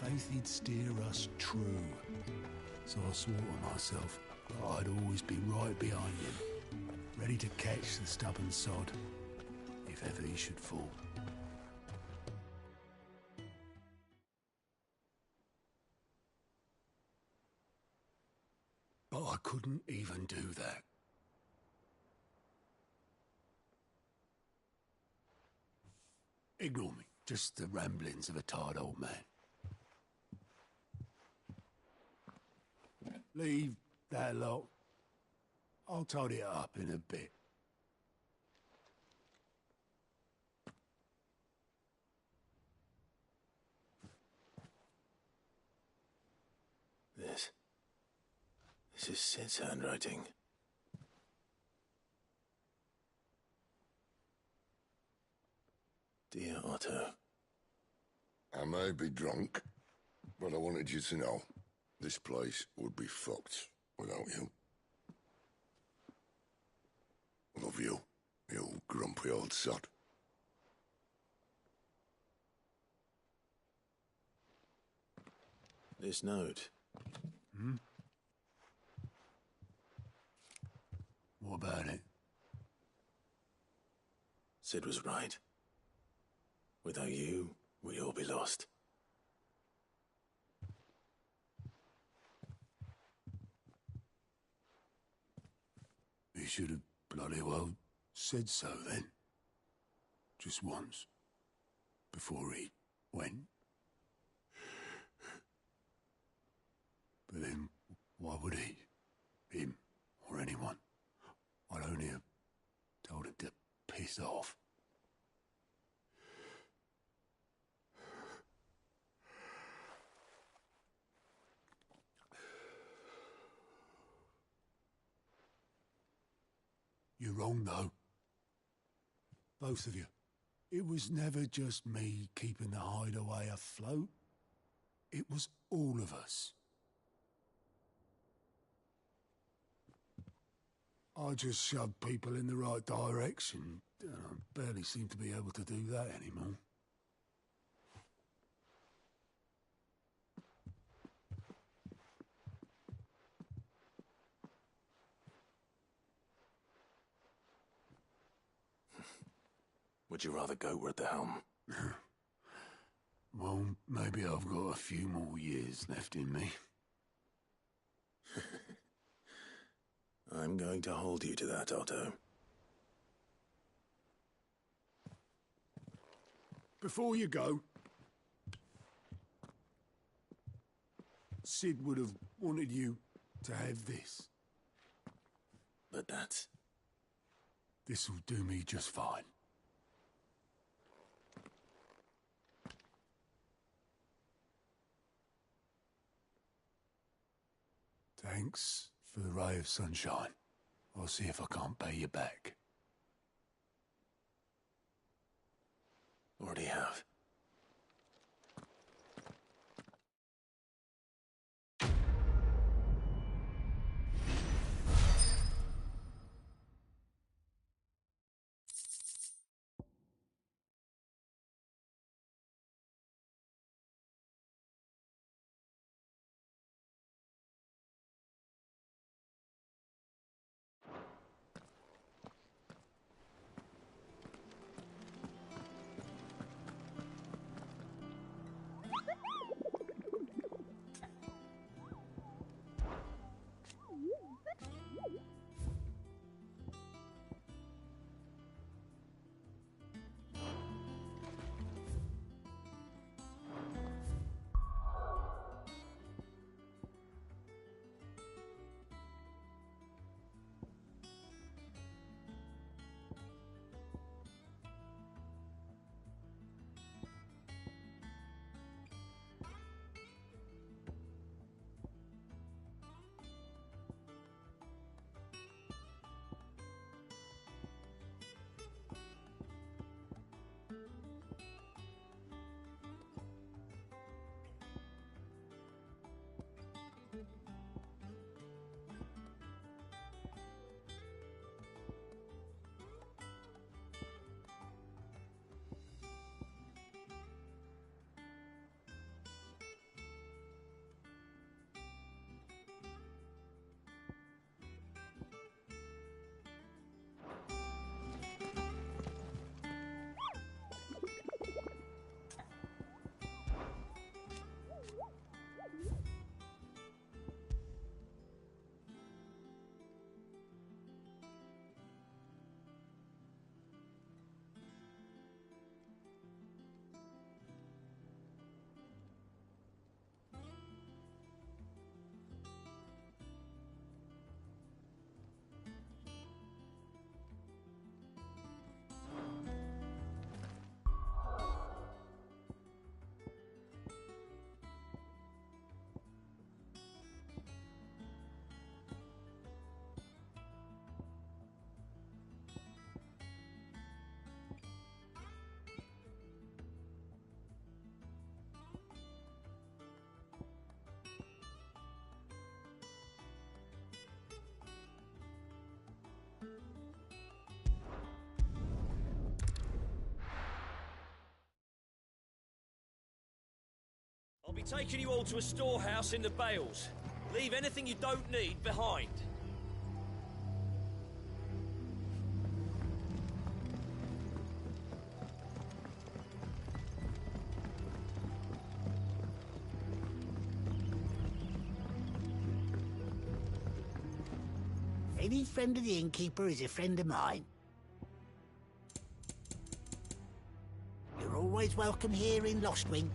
Faith he'd steer us true. So I swore to myself that I'd always be right behind him, ready to catch the stubborn sod, if ever he should fall. But I couldn't even do that. Ignore me, just the ramblings of a tired old man. Leave that lot. I'll tidy it up in a bit. This is Sid's handwriting. Dear Otto. I may be drunk, but I wanted you to know this place would be fucked without you. Love you, you grumpy old sod. This note. Hmm? What about it? Sid was right. Without you, we'd all be lost. He should have bloody well said so then. Just once. Before he went. But then, why would he? Him, or anyone? I'd only have told him to piss off. You're wrong, though. Both of you. It was never just me keeping the hideaway afloat. It was all of us. I just shoved people in the right direction, and I barely seem to be able to do that anymore. Would you rather go at the helm? Well, maybe I've got a few more years left in me. I'm going to hold you to that, Otto. Before you go, Sid would have wanted you to have this. But that's... This'll do me just fine. Thanks for the ray of sunshine. I'll see if I can't pay you back. Already have. I'll be taking you all to a storehouse in the Bales. Leave anything you don't need behind. Any friend of the innkeeper is a friend of mine. You're always welcome here in Lostwing.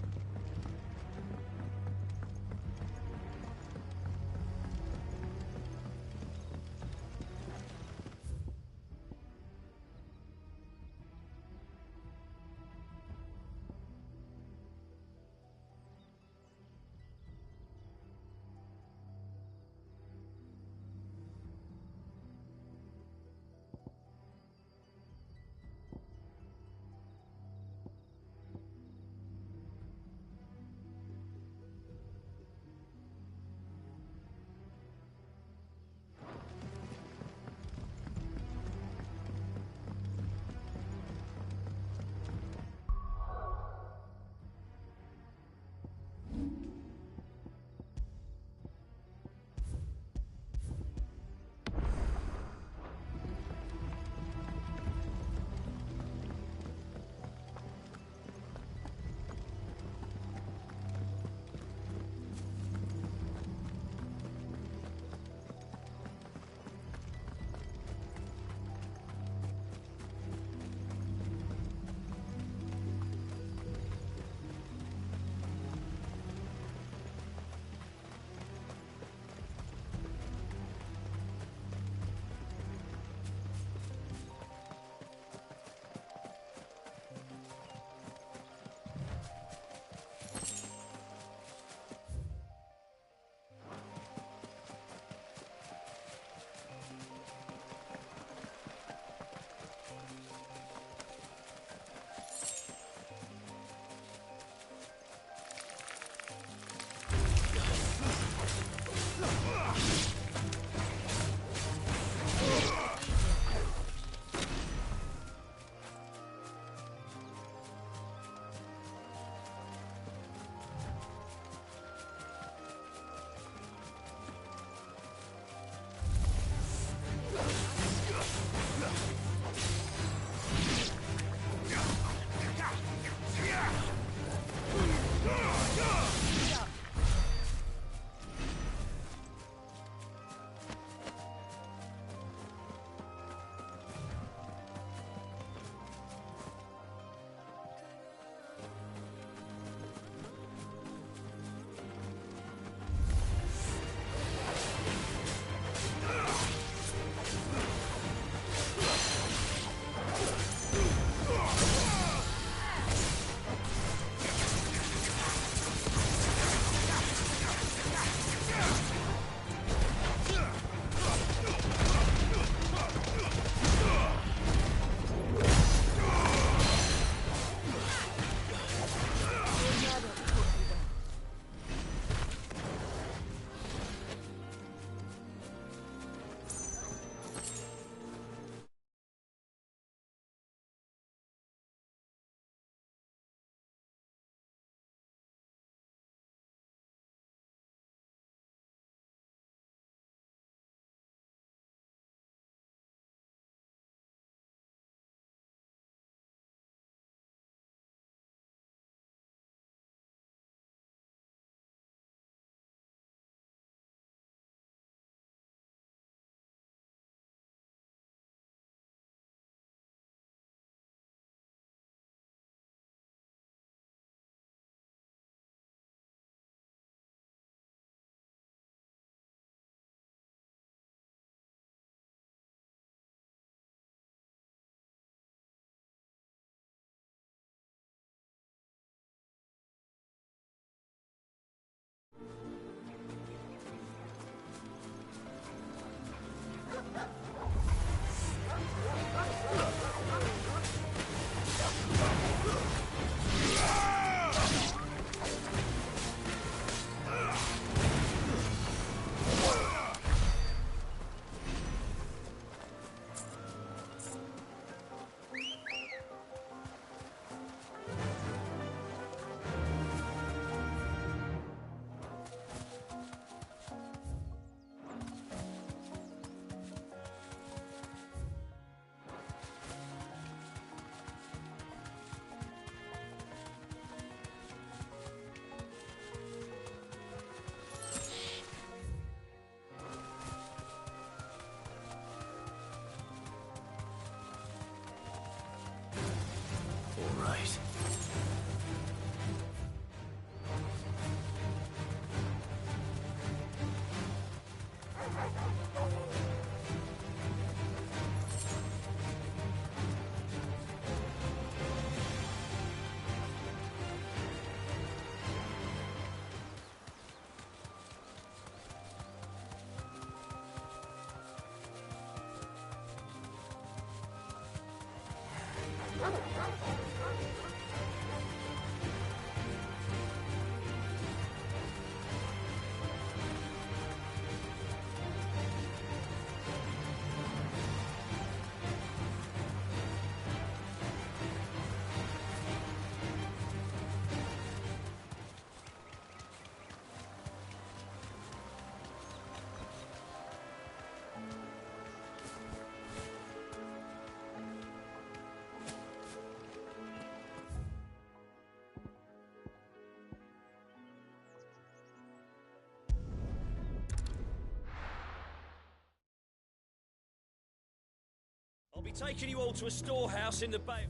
Taking you all to a storehouse in the bay.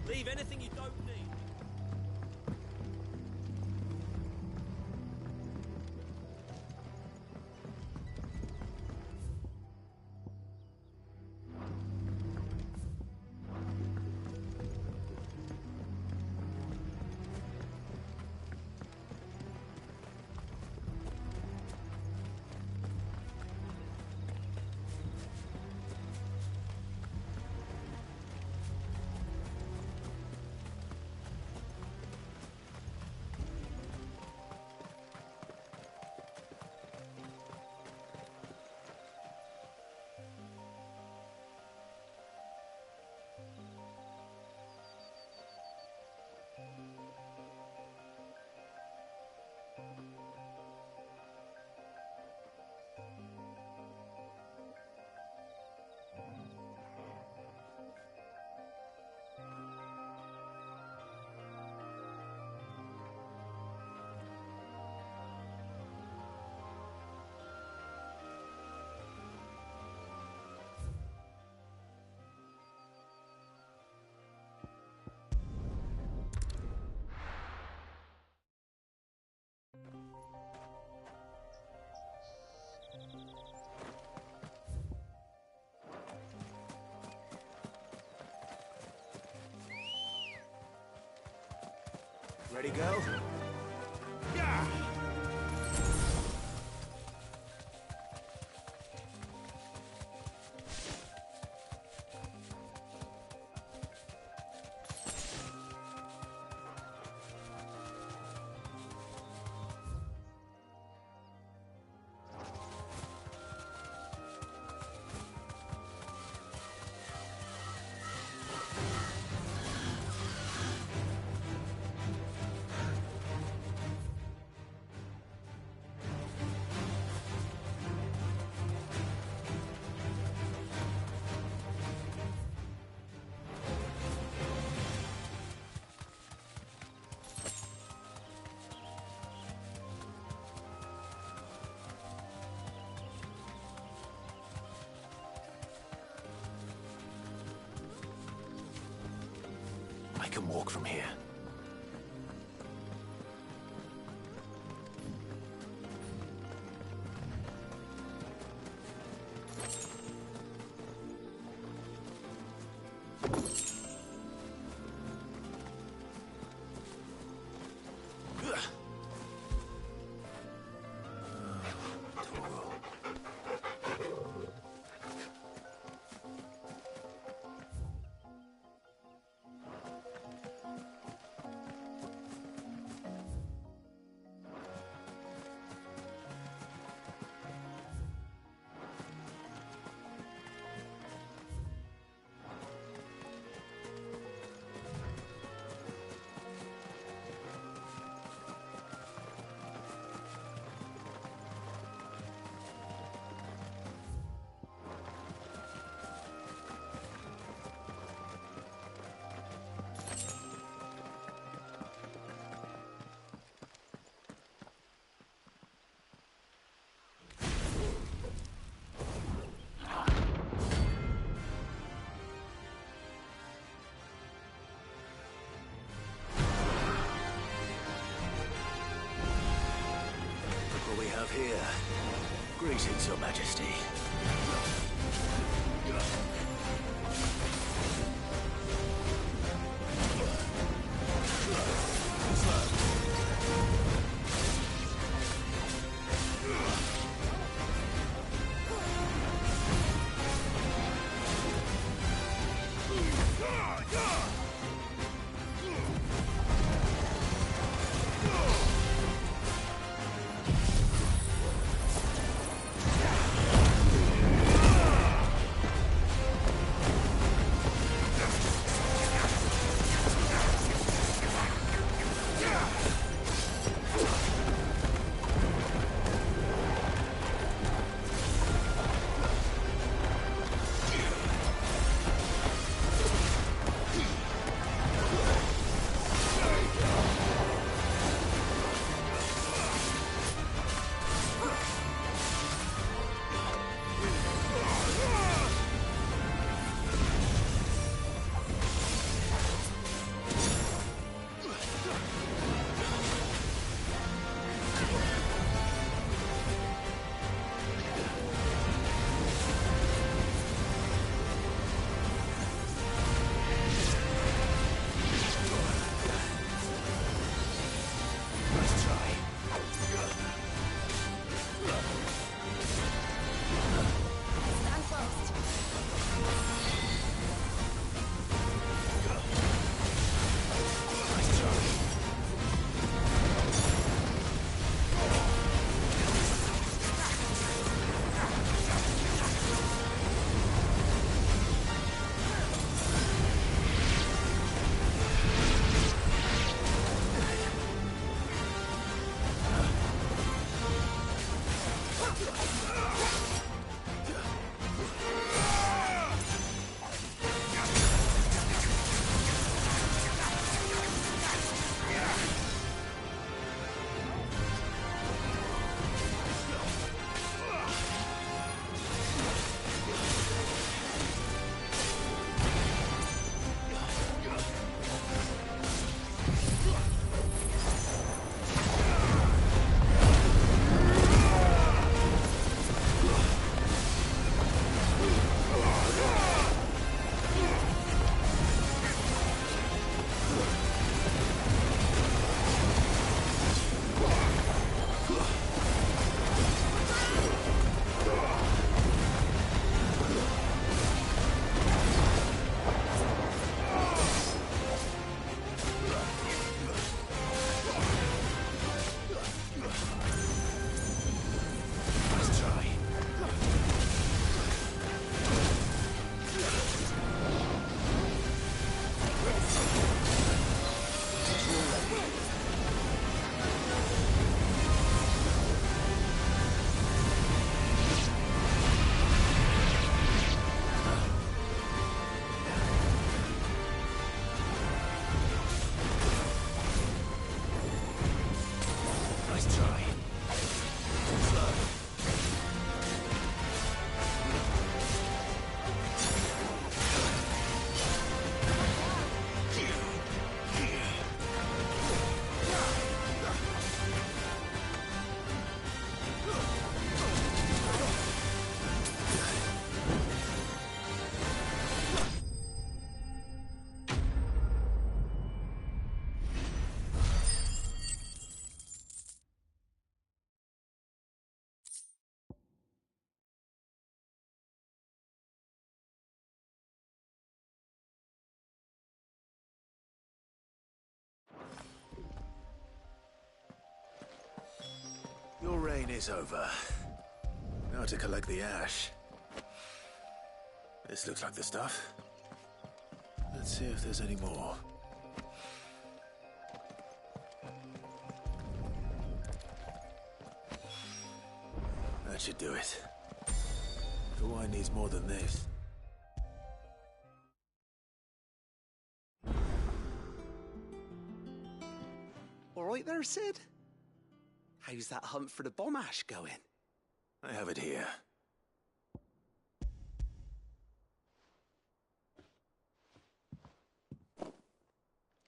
Leave anything you don't need. Ready, go? Yeah! I can walk from here. What we have here. Greetings, Your Majesty. Rain is over. Now to collect the ash. This looks like the stuff. Let's see if there's any more. That should do it. The wine needs more than this. All right there, Sid? How's that hunt for the bomb ash going? I have it here.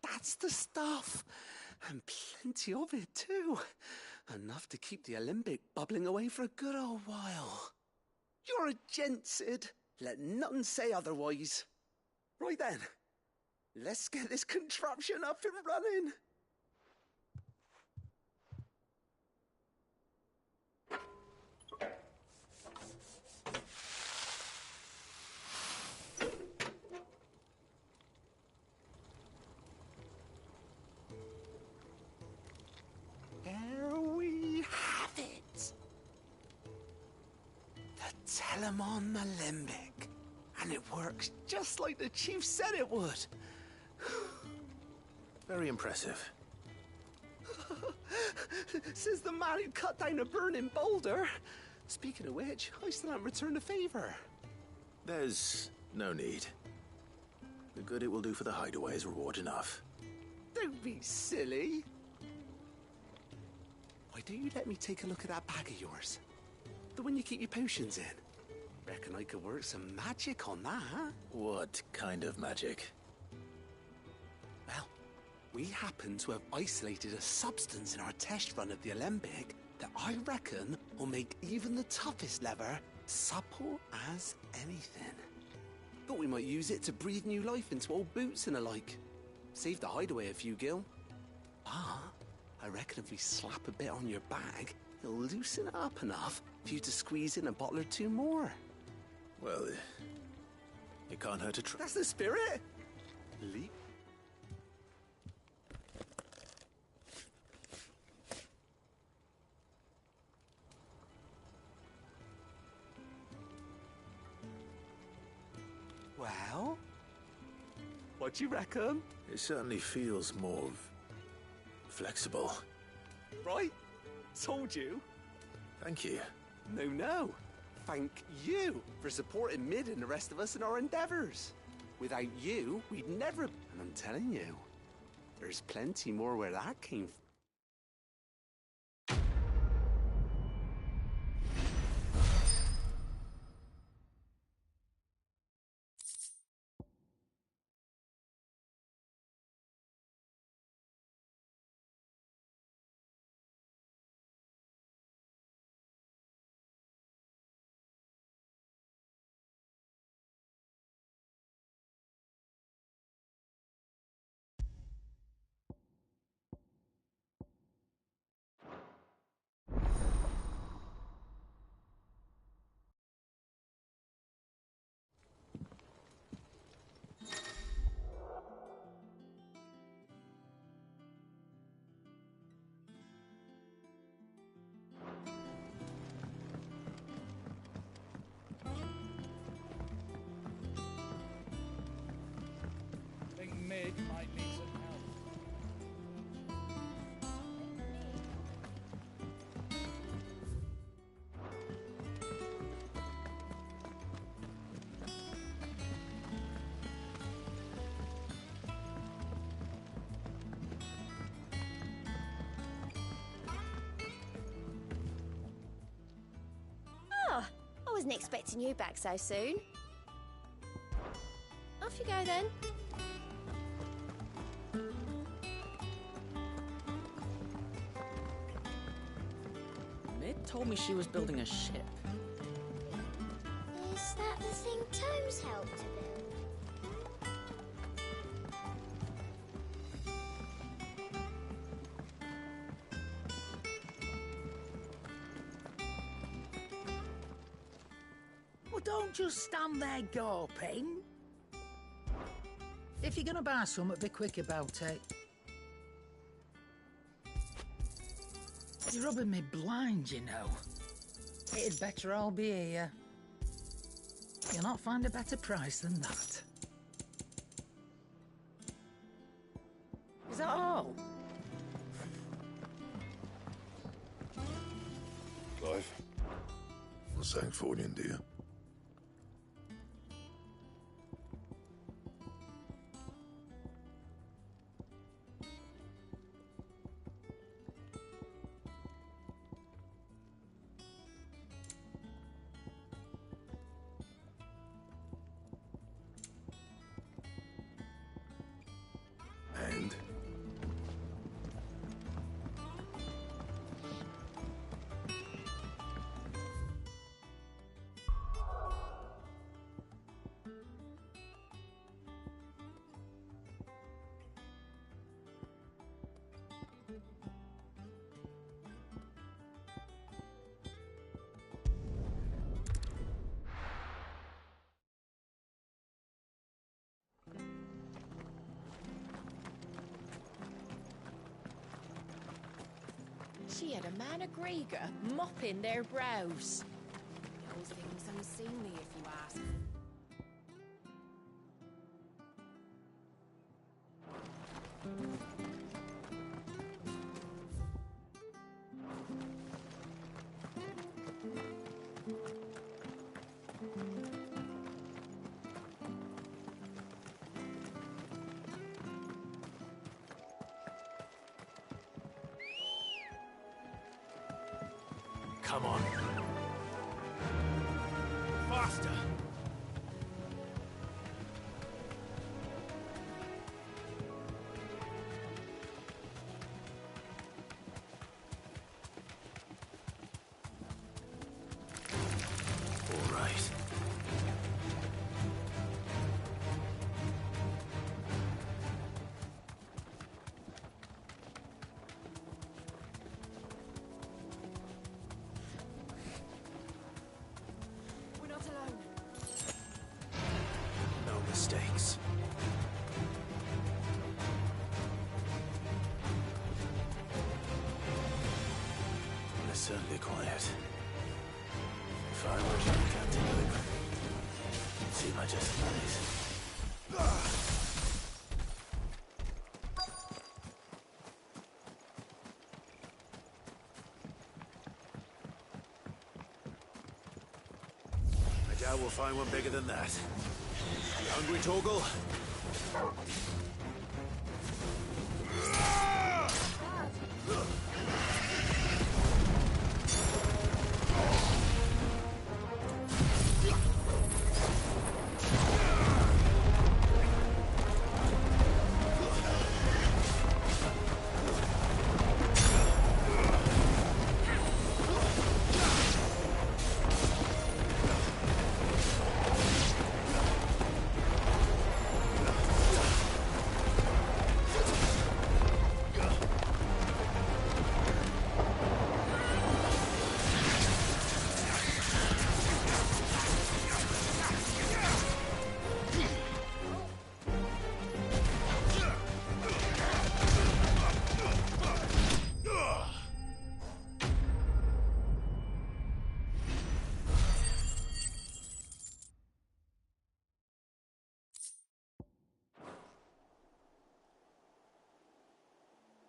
That's the stuff! And plenty of it, too. Enough to keep the alembic bubbling away for a good old while. You're a gent, Sid. Let none say otherwise. Right then, let's get this contraption up and running. There we have it. The Telemon Alembic. And it works just like the chief said it would. Very impressive. Says the man who cut down a burning boulder. Speaking of which, I still haven't returned the favor. There's no need. The good it will do for the hideaway is reward enough. Don't be silly. Why don't you let me take a look at that bag of yours? The one you keep your potions in. Reckon I could work some magic on that. What kind of magic? Well, we happen to have isolated a substance in our test run of the alembic that I reckon will make even the toughest lever supple as anything. Thought we might use it to breathe new life into old boots and the like. Save the hideaway a few gil. Ah, I reckon if we slap a bit on your bag, it'll loosen it up enough for you to squeeze in a bottle or two more. Well, it can't hurt to try. That's the spirit! Leap. Well? What do you reckon? It certainly feels more flexible. Right? Told you. Thank you. No. Thank you for supporting Mid and the rest of us in our endeavors. Without you, we'd never... And I'm telling you, there's plenty more where that came from. Mid might need some Oh, I wasn't expecting you back so soon. Off you go then. Mid told me she was building a ship. Is that the thing Tomes helped to build? Well, don't just stand there gawping. If you're gonna buy something, be quick about it. You're rubbing me blind, you know. It'd better all be here. You'll not find a better price than that. Is that all? Clive, what's saying for you, dear? And? She had a man of Grega mopping their brows. The old thing's unseemly, if you ask. Come on. Faster! All right. We're not alone. No mistakes. It's certainly quiet. If I were you, Captain Luke, see my just place. I doubt we'll find one bigger than that. You hungry, Torgal?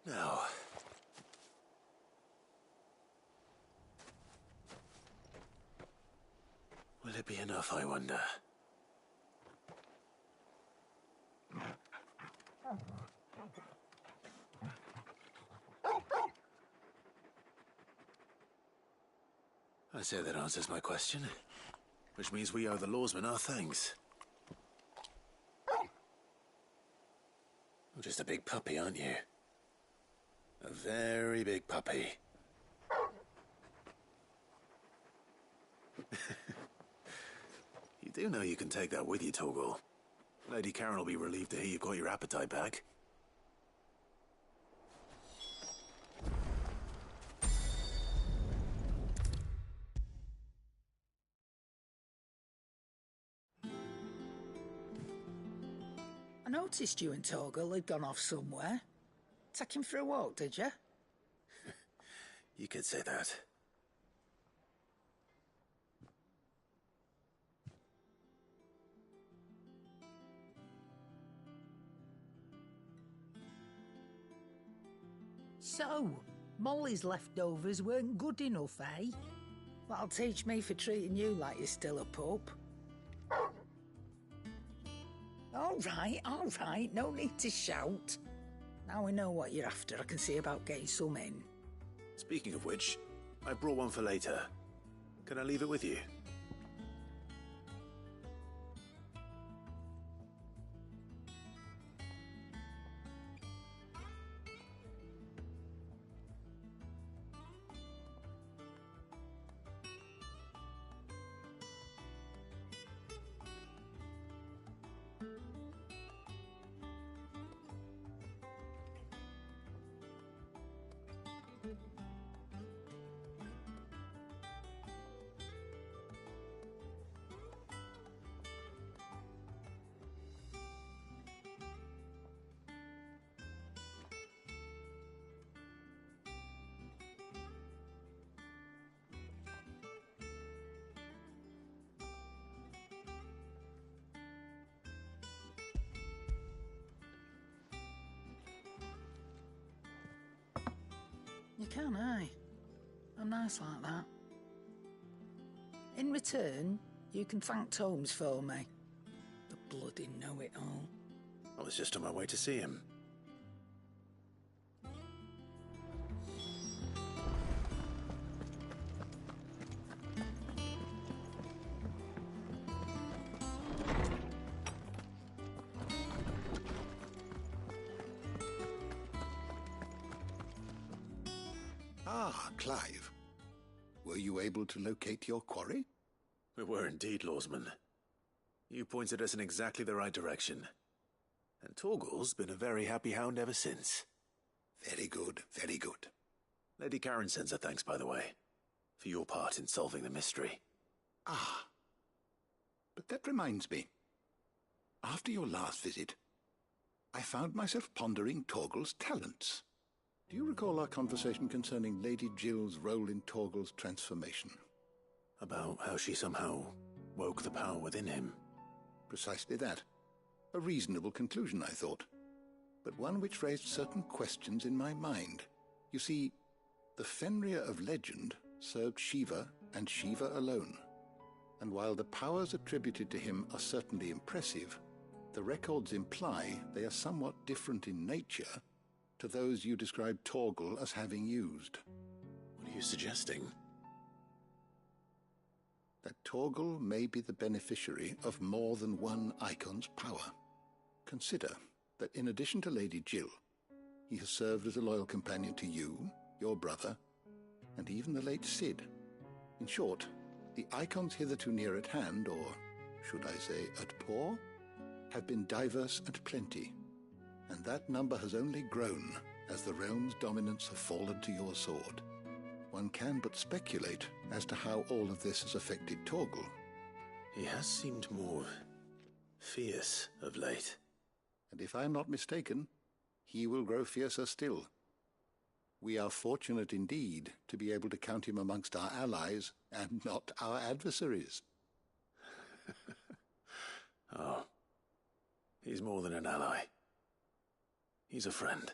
Now. Will it be enough, I wonder? I say that answers my question. Which means we owe the lawsmen our thanks. You're just a big puppy, aren't you? A very big puppy. You do know you can take that with you, Torgal. Lady Karen will be relieved to hear you've got your appetite back. I noticed you and Torgal had gone off somewhere. Take him for a walk, did you? You could say that. So, Molly's leftovers weren't good enough, eh? That'll teach me for treating you like you're still a pup. All right, no need to shout. Now we know what you're after, I can see about getting some in. Speaking of which, I brought one for later. Can I leave it with you? You can, aye. I'm nice like that. In return, you can thank Tomes for me. The bloody know-it-all. I was just on my way to see him. Ah, Clive. Were you able to locate your quarry? We were indeed, Lawsman. You pointed us in exactly the right direction. And Torgal's been a very happy hound ever since. Very good, very good. Lady Karen sends her thanks, by the way, for your part in solving the mystery. Ah. But that reminds me. After your last visit, I found myself pondering Torgal's talents. Do you recall our conversation concerning Lady Jill's role in Torgal's transformation? About how she somehow woke the power within him. Precisely that. A reasonable conclusion, I thought. But one which raised certain questions in my mind. You see, the Fenrir of legend served Shiva and Shiva alone. And while the powers attributed to him are certainly impressive, the records imply they are somewhat different in nature to those you described Torgal as having used. What are you suggesting? That Torgal may be the beneficiary of more than one icon's power. Consider that in addition to Lady Jill, he has served as a loyal companion to you, your brother, and even the late Cid. In short, the icons hitherto near at hand, or should I say at paw, have been diverse and plenty, and that number has only grown as the realm's dominance have fallen to your sword. One can but speculate as to how all of this has affected Torgal. He has seemed more fierce of late. And if I am not mistaken, he will grow fiercer still. We are fortunate indeed to be able to count him amongst our allies and not our adversaries. Oh, he's more than an ally. He's a friend.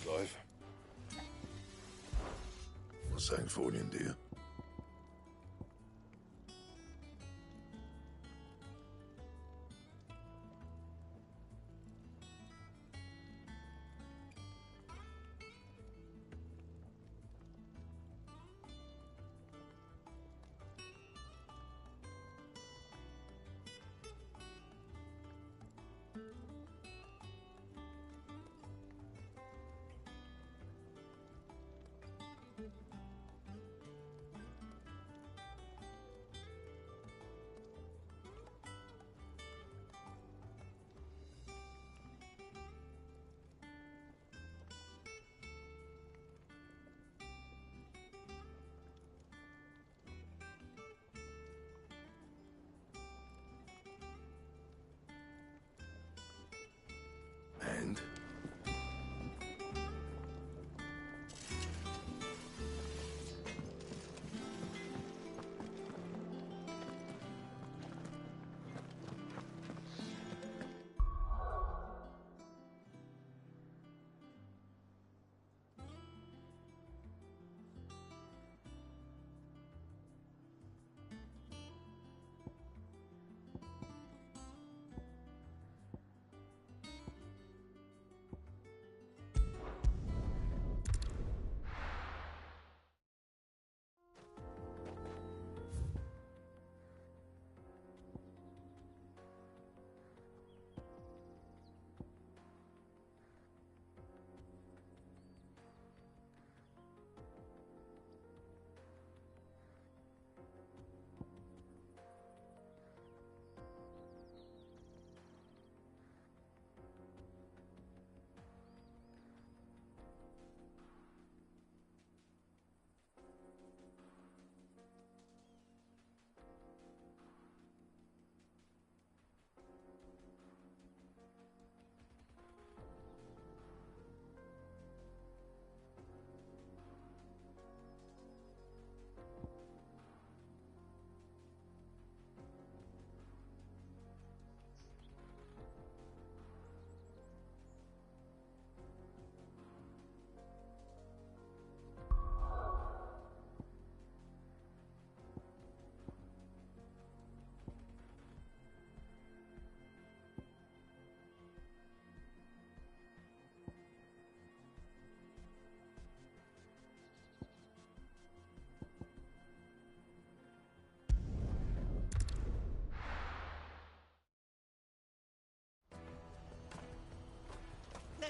Clive? What's saying for you, dear?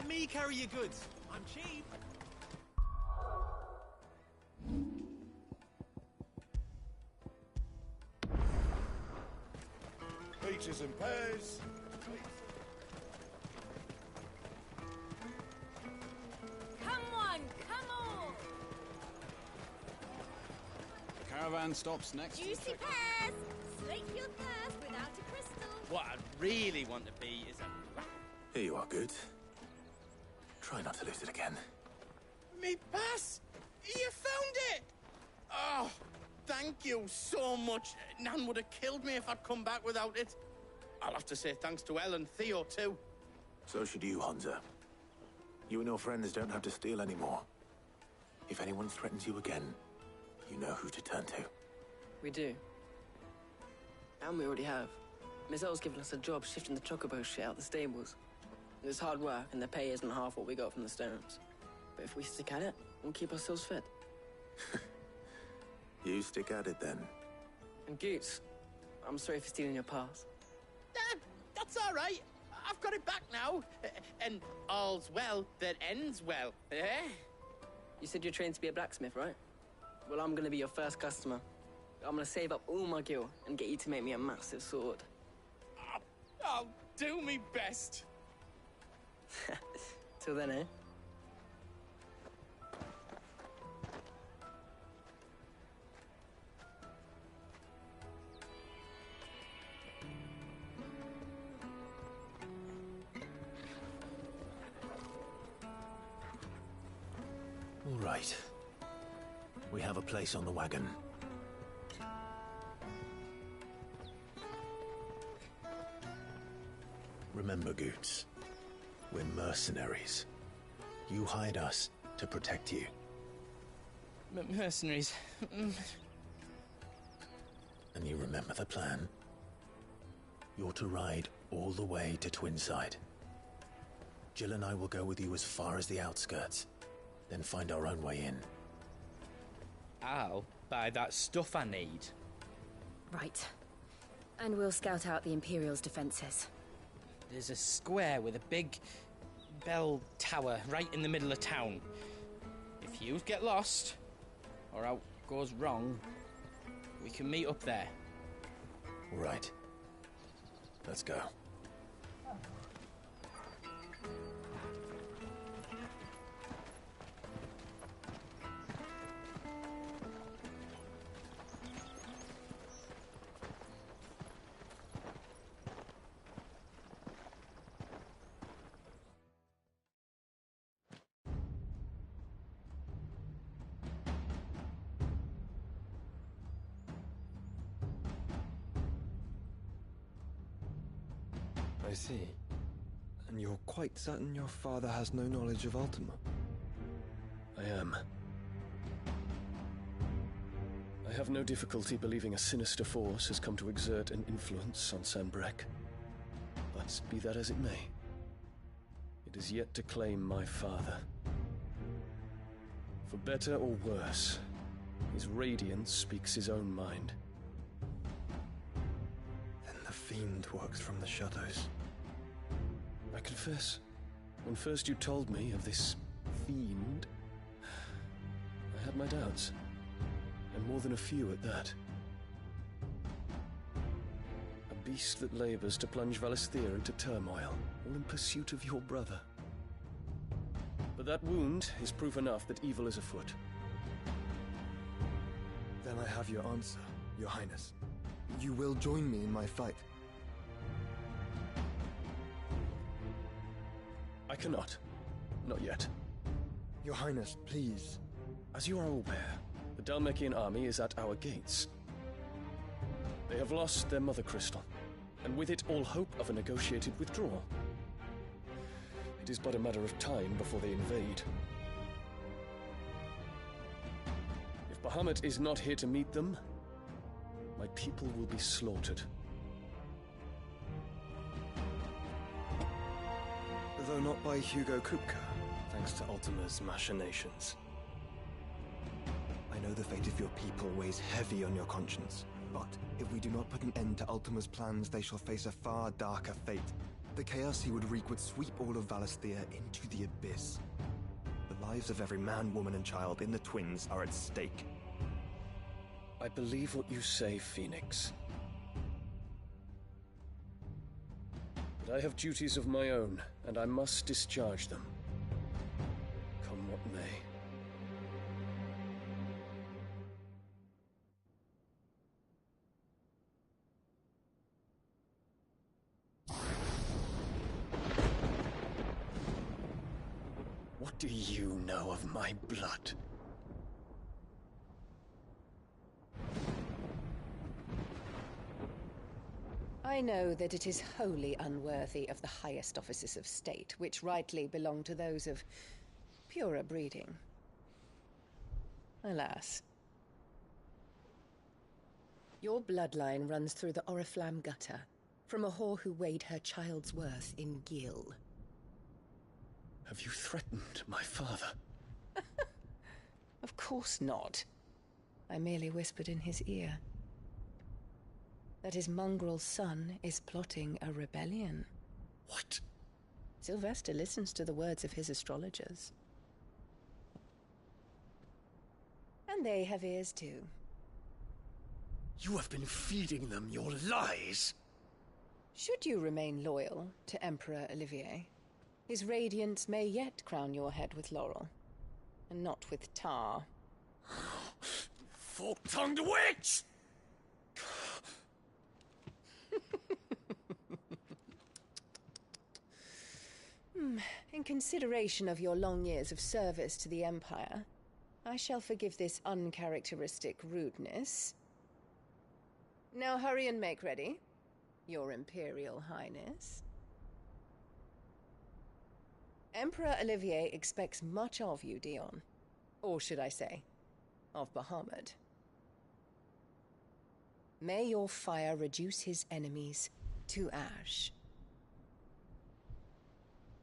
Let me carry your goods. I'm cheap. Peaches and pears. Come on, come on! The caravan stops next Juicy to the pears! Slake your thirst without a crystal. What I'd really want to be is a... Here you are, Good. Try not to lose it again. Me pass! You found it! Oh, thank you so much. Nan would have killed me if I'd come back without it. I'll have to say thanks to Elle and Theo, too. So should you, Honza. You and your friends don't have to steal anymore. If anyone threatens you again, you know who to turn to. We do. And we already have. Miss Elle's given us a job shifting the chocobo shit out the stables. It's hard work, and the pay isn't half what we got from the stones. But if we stick at it, we'll keep ourselves fed. You stick at it, then. And Goots, I'm sorry for stealing your pass. That's all right. I've got it back now. And all's well that ends well, eh? You said you're trained to be a blacksmith, right? Well, I'm gonna be your first customer. I'm gonna save up all my gil and get you to make me a massive sword. I'll do me best. Till then, eh? All right. We have a place on the wagon. Remember, Goots, we're mercenaries. You hired us to protect you. Mercenaries. And you remember the plan? You're to ride all the way to Twinside. Jill and I will go with you as far as the outskirts, then find our own way in. I'll buy that stuff I need. Right. And we'll scout out the Imperial's defenses. There's a square with a big bell tower right in the middle of town. If you get lost, or out goes wrong, we can meet up there. Right. Let's go. I see. And you're quite certain your father has no knowledge of Ultima? I am. I have no difficulty believing a sinister force has come to exert an influence on Sanbreque. But be that as it may, it is yet to claim my father. For better or worse, his radiance speaks his own mind. Then the fiend works from the shadows. I confess, when first you told me of this fiend, I had my doubts, and more than a few at that. A beast that labors to plunge Valisthea into turmoil, all in pursuit of your brother. But that wound is proof enough that evil is afoot. Then I have your answer, Your Highness. You will join me in my fight. I cannot. Not yet. Your Highness, please. As you are aware, the Dhalmekian army is at our gates. They have lost their mother crystal, and with it all hope of a negotiated withdrawal. It is but a matter of time before they invade. If Bahamut is not here to meet them, my people will be slaughtered. Though not by Hugo Kupka, thanks to Ultima's machinations. I know the fate of your people weighs heavy on your conscience, but if we do not put an end to Ultima's plans, they shall face a far darker fate. The chaos he would wreak would sweep all of Valisthea into the abyss. The lives of every man, woman, and child in the Twins are at stake. I believe what you say, Phoenix. But I have duties of my own, and I must discharge them. Come what may. What do you know of my blood? I know that it is wholly unworthy of the highest offices of state, which rightly belong to those of purer breeding. Alas. Your bloodline runs through the Oriflamme gutter, from a whore who weighed her child's worth in gil. Have you threatened my father? Of course not. I merely whispered in his ear that his mongrel son is plotting a rebellion. What? Sylvester listens to the words of his astrologers. And they have ears too. You have been feeding them your lies! Should you remain loyal to Emperor Olivier, his radiance may yet crown your head with laurel, and not with tar. Fork-tongued witch! In consideration of your long years of service to the Empire, I shall forgive this uncharacteristic rudeness. Now hurry and make ready, Your Imperial Highness. Emperor Olivier expects much of you, Dion. Or should I say, of Bahamut. May your fire reduce his enemies to ash,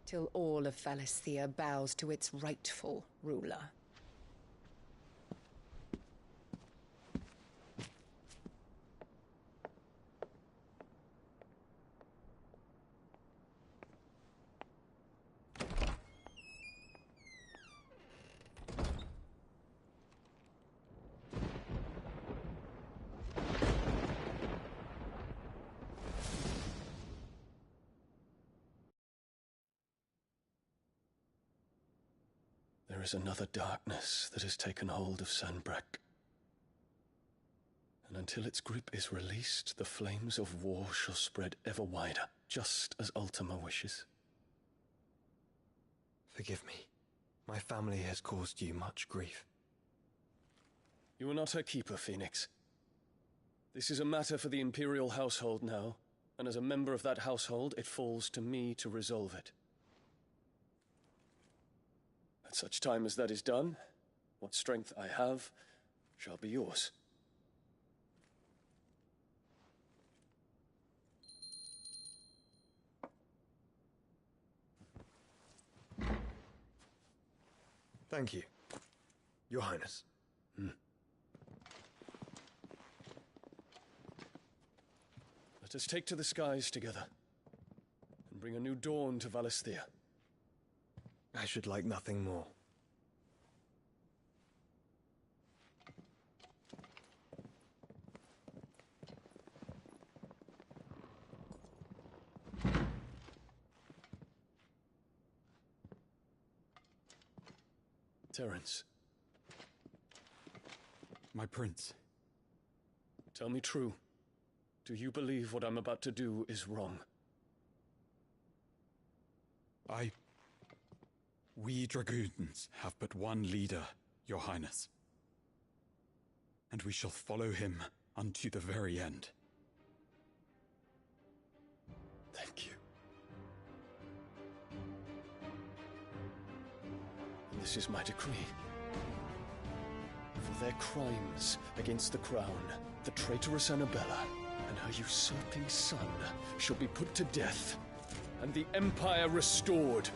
till all of Valisthea bows to its rightful ruler. There is another darkness that has taken hold of Sanbreque. And until its grip is released, the flames of war shall spread ever wider, just as Ultima wishes. Forgive me. My family has caused you much grief. You are not her keeper, Phoenix. This is a matter for the Imperial household now, and as a member of that household, it falls to me to resolve it. At such time as that is done, what strength I have shall be yours. Thank you, Your Highness. Let us take to the skies together, and bring a new dawn to Valisthea. I should like nothing more. Terence. My prince. Tell me true. Do you believe what I'm about to do is wrong? We dragoons have but one leader, Your Highness. And we shall follow him unto the very end. Thank you. And this is my decree. For their crimes against the crown, the traitorous Annabella and her usurping son shall be put to death, and the Empire restored.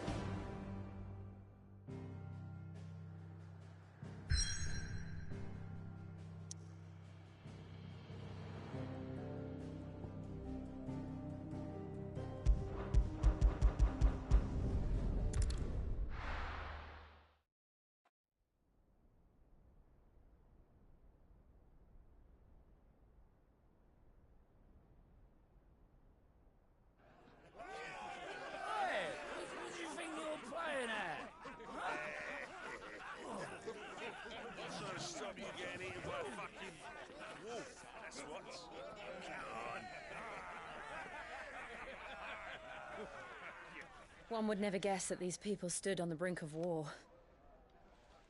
One would never guess that these people stood on the brink of war.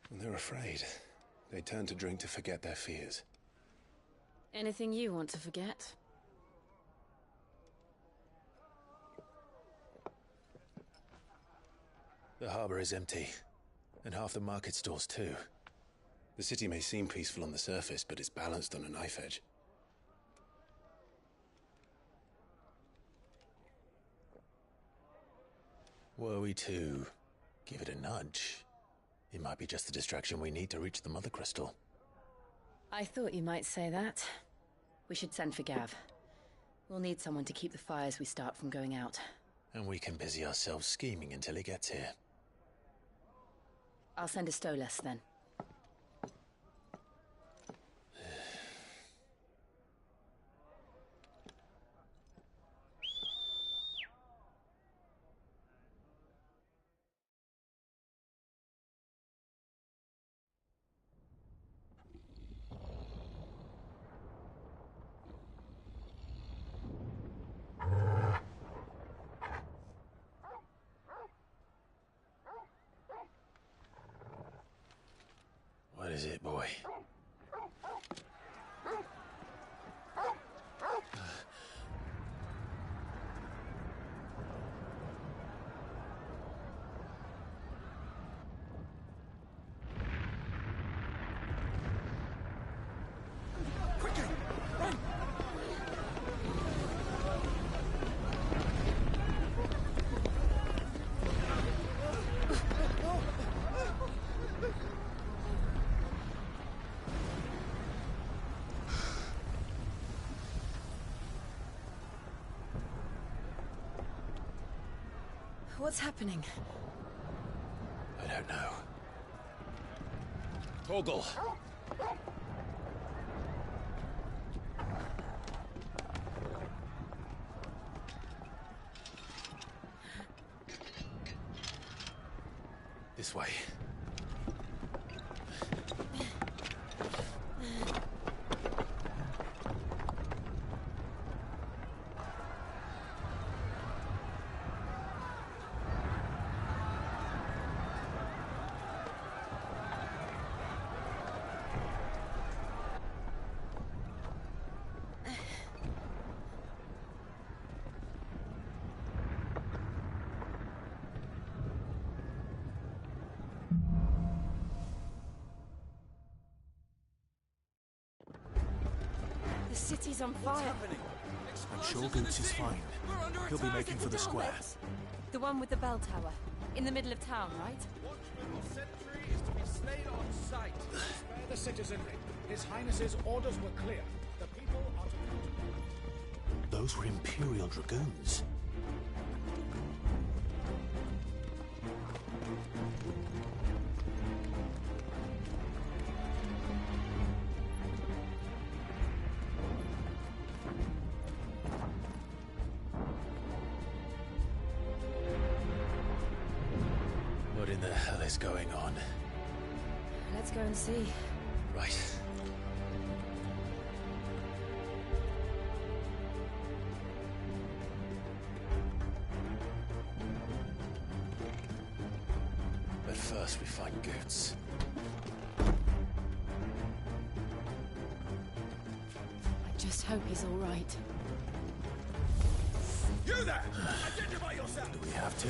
They're afraid. They turn to drink to forget their fears. Anything you want to forget? The harbor is empty, and half the market stalls too. The city may seem peaceful on the surface, but it's balanced on a knife edge. Were we to give it a nudge, it might be just the distraction we need to reach the Mother Crystal. I thought you might say that. We should send for Gav. We'll need someone to keep the fires we start from going out. And we can busy ourselves scheming until he gets here. I'll send a Stolas then. What is it, boy? What's happening? I don't know. Torgal! This way. The city's on fire. I'm sure Goots is fine. He'll be making for the square. The one with the bell tower. In the middle of town, right? Watchman of sentry is to be slain on sight. Spare the citizenry. His Highness's orders were clear. The people are to come to... Those were Imperial Dragoons. What in the hell is going on? Let's go and see. Right. But first we find Goots. I just hope he's all right. You there! Identify yourself! Do we have to?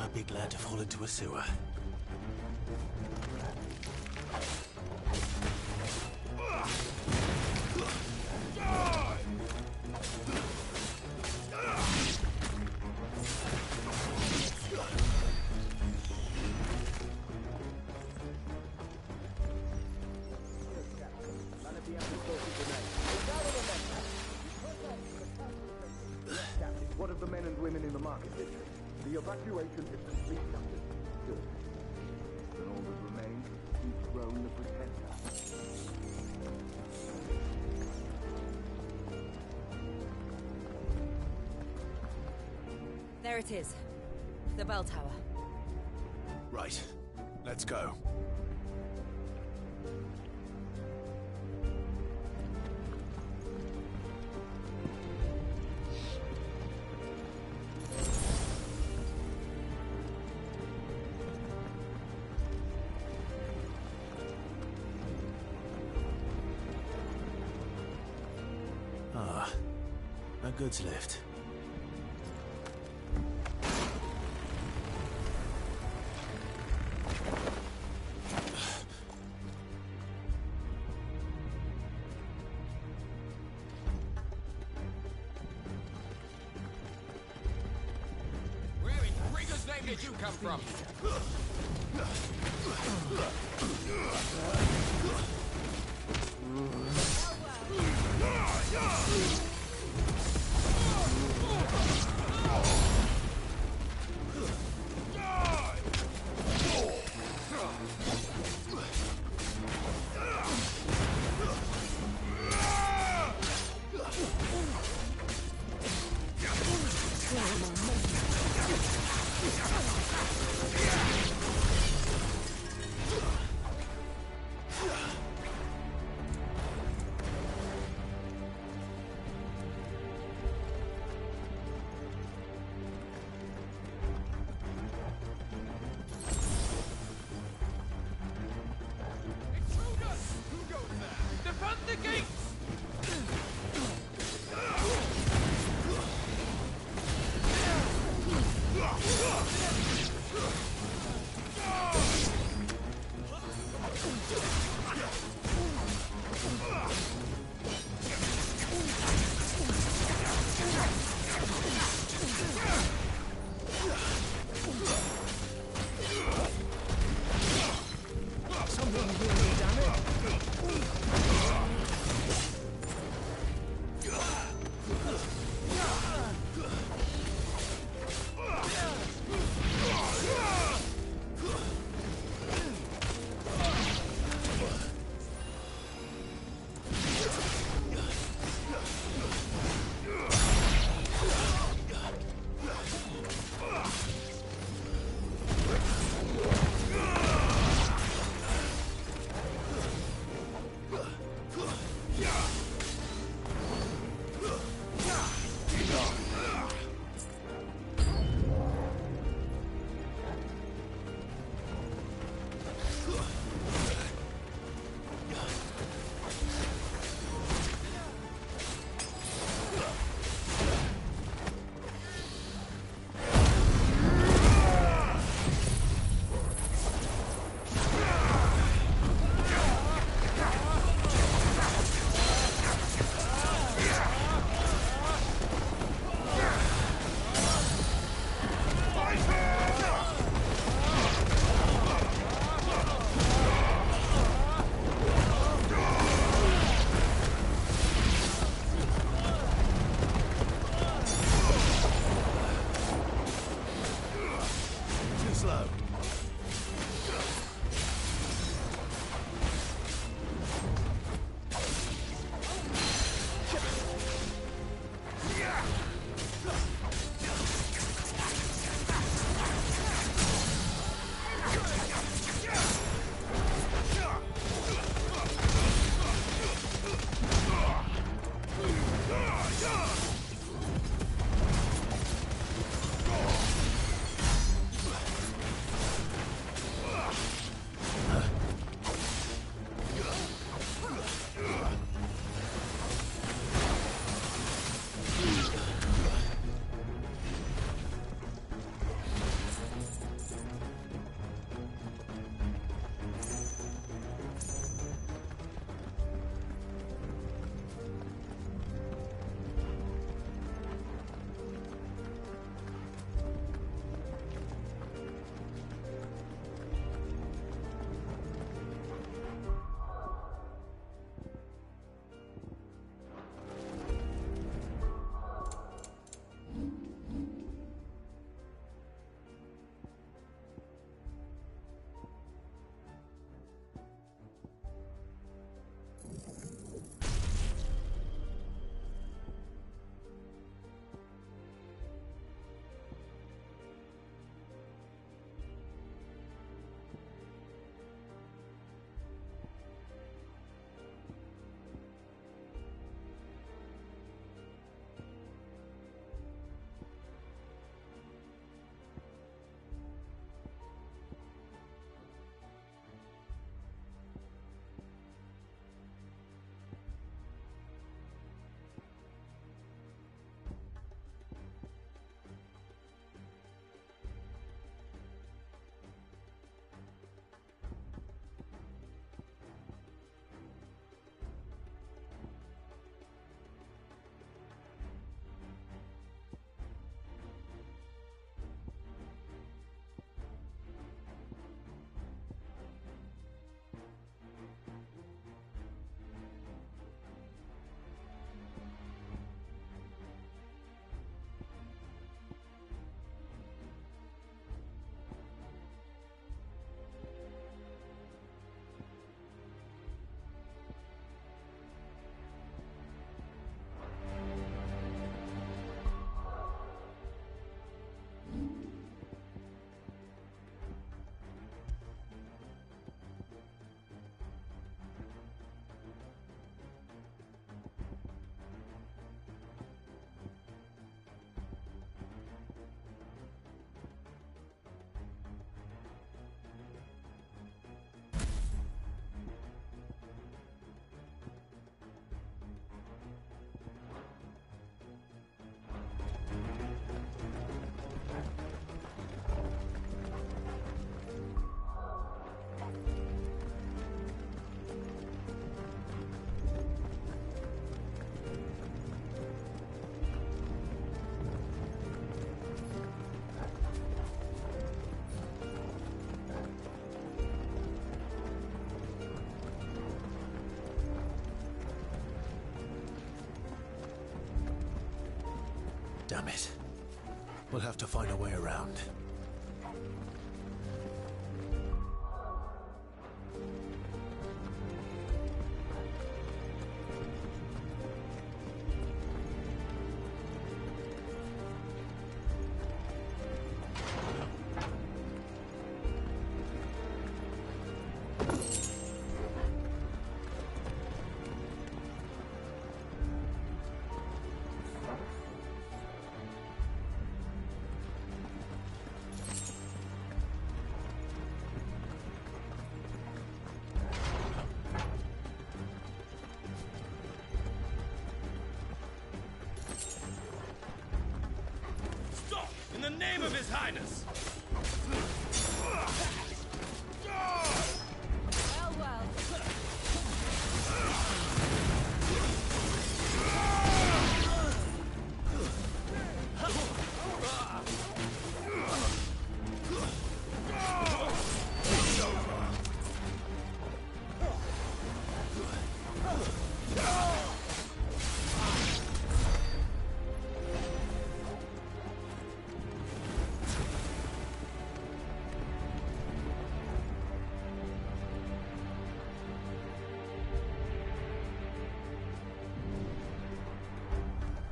a big lad to fall into a sewer. What of the men and women in the market district? The evacuation is complete, Captain. Good. Then all that remains is to dethrone the Pretender. There it is. The bell tower. Right. Let's go. Ah, a goods lift. Where in Rigger's name did you come from? Damn it. We'll have to find a way around. In the name of His Highness! Well, well.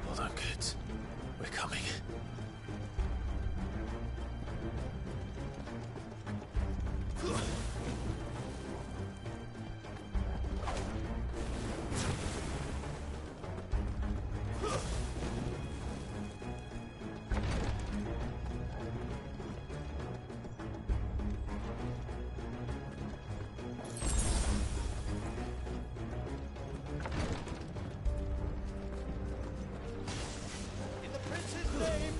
Hold on, kids. We're coming. In the Prince's name,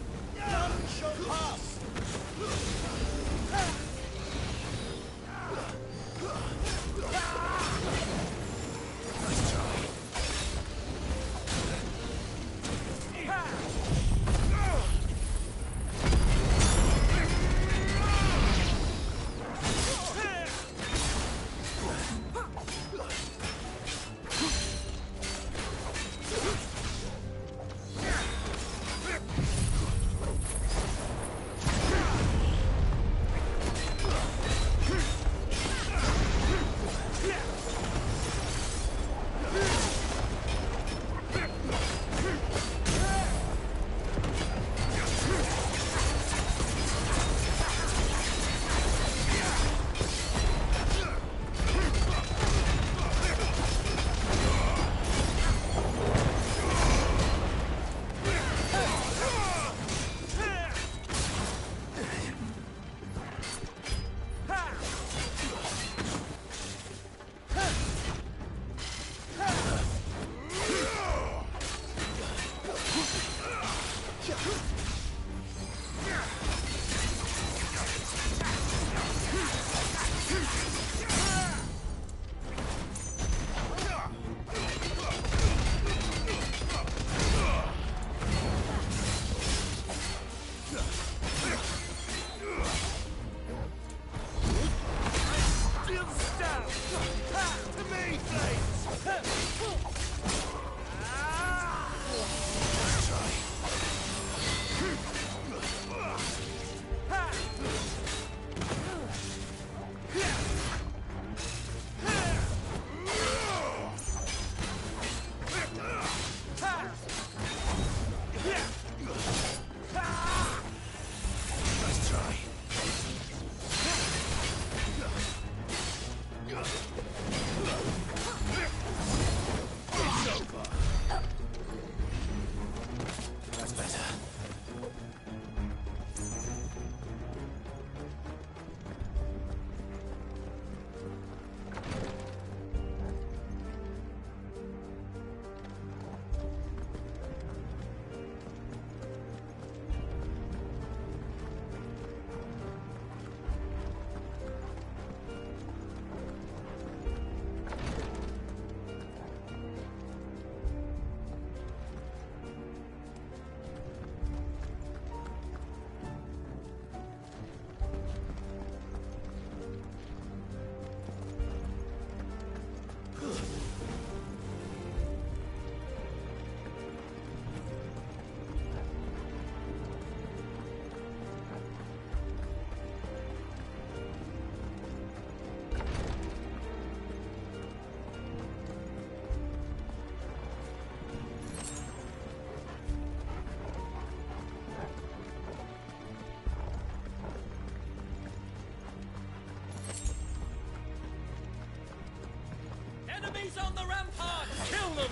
Enemies on the rampart! Kill them!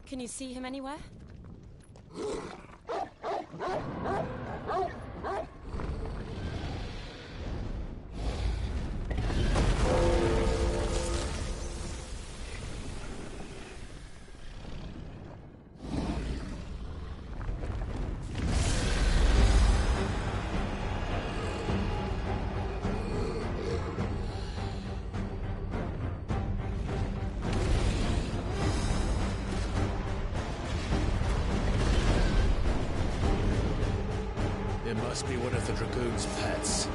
Can you see him anywhere? It must be one of the Dragoon's pets.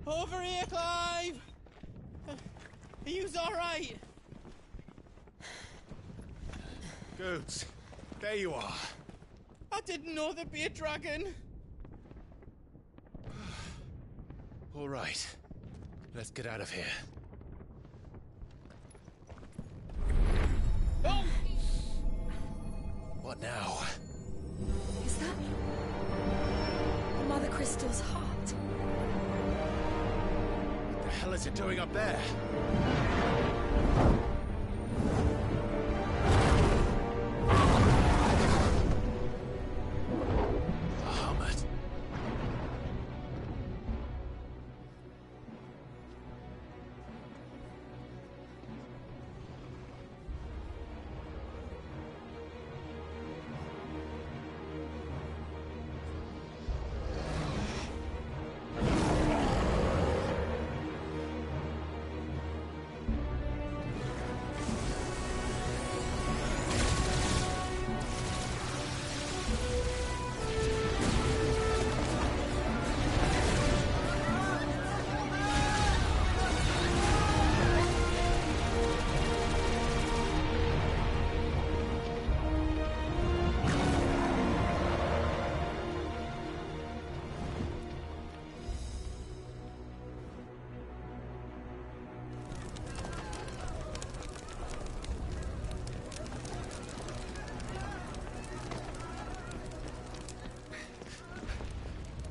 Over here, Clive! Are you alright? Goods, there you are. I didn't know there'd be a dragon. All right, let's get out of here. Oh! What now? Is that Mother Crystal's heart? What the hell is it doing up there? Bahamut.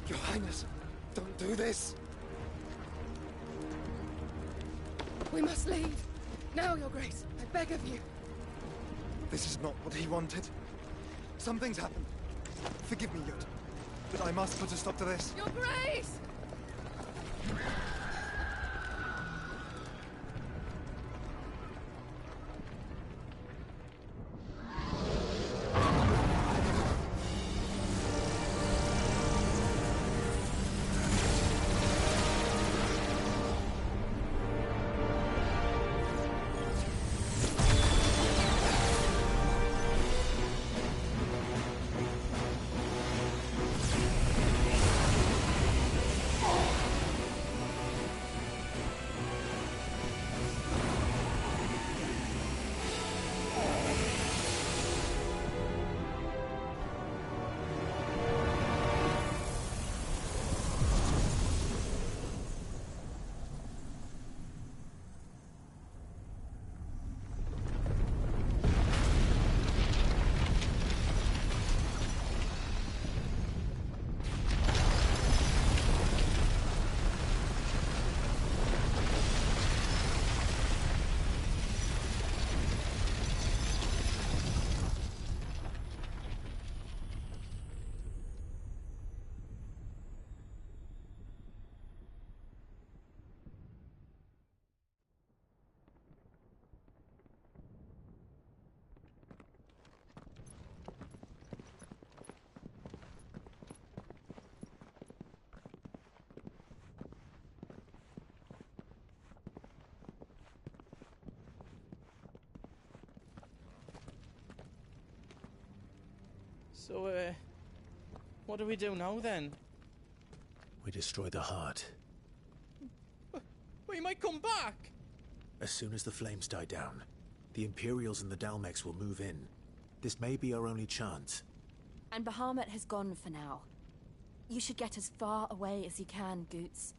Your Highness, don't do this. We must leave. Now, Your Grace. I beg of you. This is not what he wanted. Something's happened. Forgive me, Yod, but I must put a stop to this. Your Grace! So, what do we do now, then? We destroy the heart. Well, he might come back! As soon as the flames die down, the Imperials and the Dalmex will move in. This may be our only chance. And Bahamut has gone for now. You should get as far away as you can, Goots.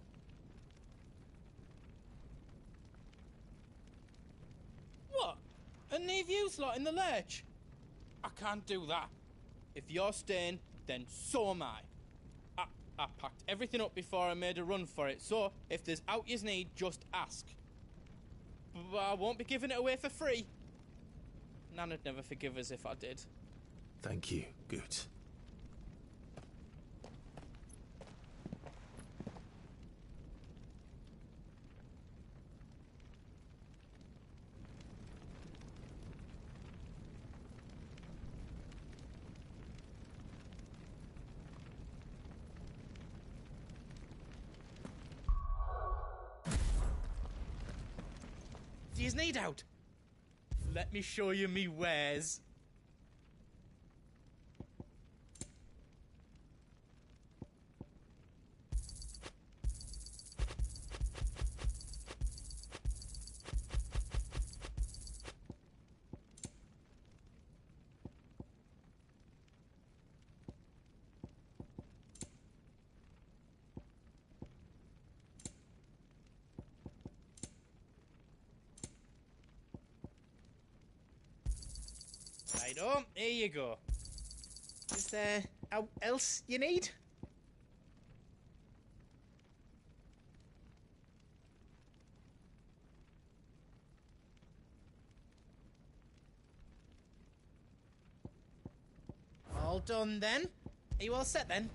What? And leave you lot in the lurch? I can't do that. If you're staying, then so am I. I packed everything up before I made a run for it, so if there's out you need, just ask. But I won't be giving it away for free. Nana'd never forgive us if I did. Thank you, Goot. Do you need out? Let me show you me wares. Righto, here you go. Is there else you need? All done then? Are you all set then?